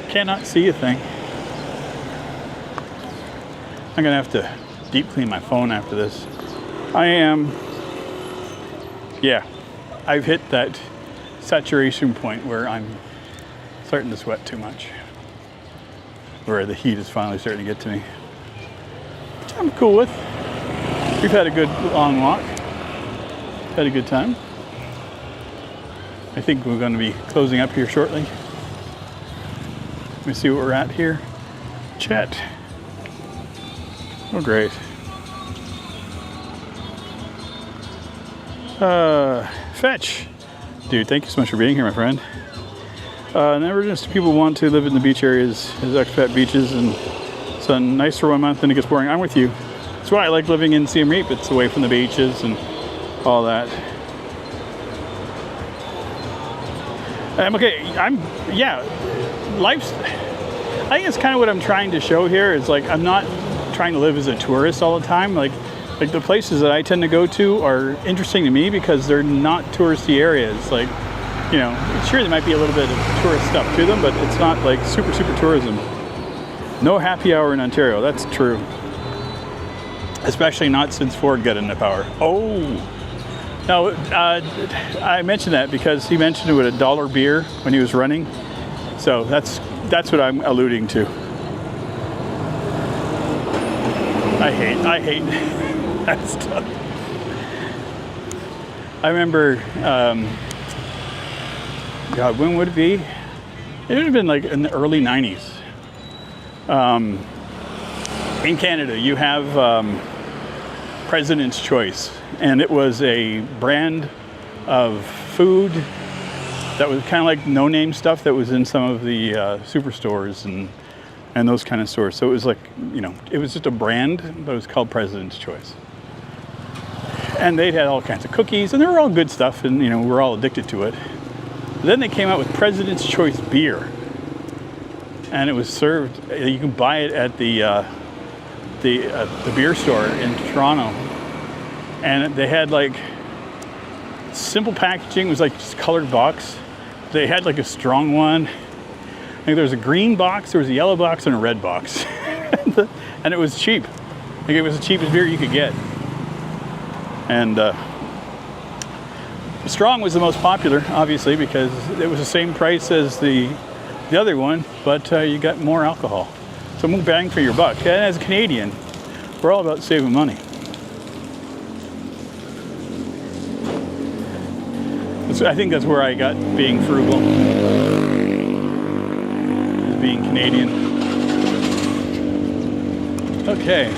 Cannot see a thing. I'm gonna have to deep clean my phone after this. I've hit that saturation point where I'm starting to sweat too much. Where the heat is finally starting to get to me. Which I'm cool with. We've had a good long walk. Had a good time. I think we're going to be closing up here shortly. Let me see what we're at here. Chat. Oh, great. Fetch. Dude, thank you so much for being here, my friend. Never just people want to live in the beach areas as expat beaches and sun nice for 1 month and it gets boring. I'm with you. That's why I like living in Siem Reap. It's away from the beaches and all that. Life's, I think it's kind of what I'm trying to show here is like, I'm not trying to live as a tourist all the time. Like the places that I tend to go to are interesting to me because they're not touristy areas. Like, sure there might be a little bit of tourist stuff to them, but it's not like super tourism. No happy hour in Ontario, that's true. Especially not since Ford got into power. Oh, no, I mentioned that because he mentioned it with $1 beer when he was running. So that's what I'm alluding to. I hate that stuff. I remember, God, when would it be? It would have been like in the early 90s. In Canada, you have President's Choice, and it was a brand of food that was kind of like no-name stuff that was in some of the superstores and those kind of stores. So it was like, it was just a brand, but it was called President's Choice. And they'd had all kinds of cookies, and they were all good stuff, and we're all addicted to it. Then they came out with President's Choice beer, and it was served. You can buy it at the beer store in Toronto, and they had like simple packaging. It was like just colored box. They had like a strong one. I think there was a green box, there was a yellow box, and a red box, and it was cheap. Like it was the cheapest beer you could get, and. Strong was the most popular, obviously, because it was the same price as the other one, but you got more alcohol. So more bang for your buck. And as a Canadian, we're all about saving money. I think that's where I got being frugal, is being Canadian. Okay,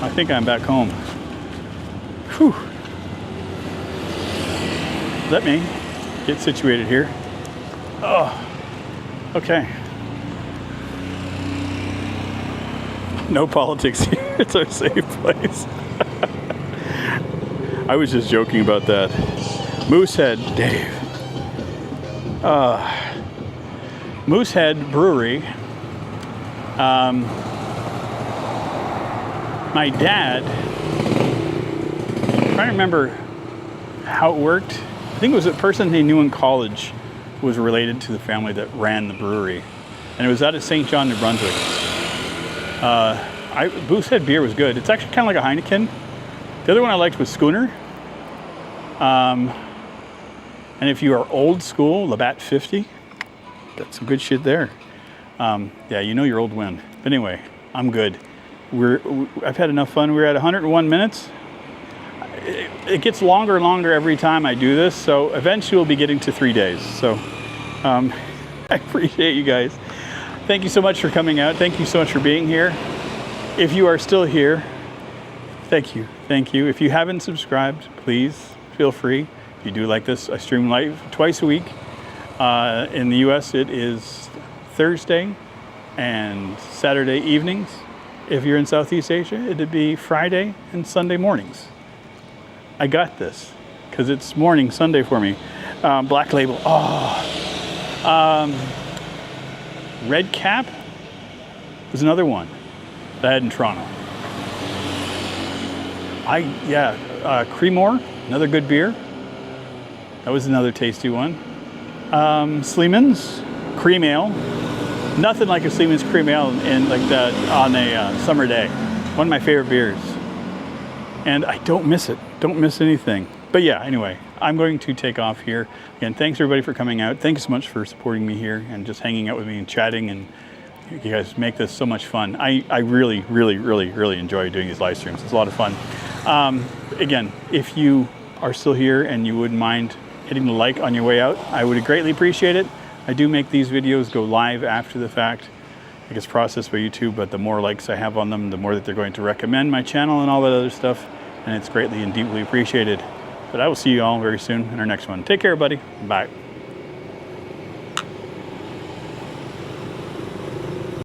I think I'm back home. Whew. Let me get situated here. Oh, okay. No politics here. It's our safe place. I was just joking about that. Moosehead, Dave. Moosehead Brewery. My dad, I'm trying to remember how it worked. I think it was a person he knew in college was related to the family that ran the brewery. And it was out of St. John, New Brunswick. Moosehead beer was good. It's actually kind of like a Heineken. The other one I liked was Schooner. And if you are old school, Labatt 50, got some good shit there. Yeah, your old wind. But anyway, I'm good. I've had enough fun. We're at 101 minutes. It gets longer and longer every time I do this, so eventually we'll be getting to 3 days. So I appreciate you guys. thank you so much for coming out. Thank you so much for being here. If you are still here, thank you. Thank you. If you haven't subscribed, please feel free. If you do like this, I stream live twice a week. In the US, it is Thursday and Saturday evenings. If you're in Southeast Asia, it'd be Friday and Sunday mornings. I got this because it's morning Sunday for me. Black Label. Red Cap was another one that I had in Toronto. Creemore, another good beer. That was another tasty one. Sleeman's Cream Ale. Nothing like a Sleeman's Cream Ale in like that on a summer day. One of my favorite beers. And I don't miss it. Don't miss anything. But yeah, anyway, I'm going to take off here. Again, thanks everybody for coming out. Thanks so much for supporting me here and just hanging out with me and chatting, and you guys make this so much fun. I really, really, really, really enjoy doing these live streams. It's a lot of fun. Again, if you are still here and you wouldn't mind hitting the like on your way out, I would greatly appreciate it. I do make these videos go live after the fact. It gets processed by YouTube, but the more likes I have on them, the more that they're going to recommend my channel and all that other stuff, and it's greatly and deeply appreciated. But I will see you all very soon in our next one. Take care, buddy. Bye.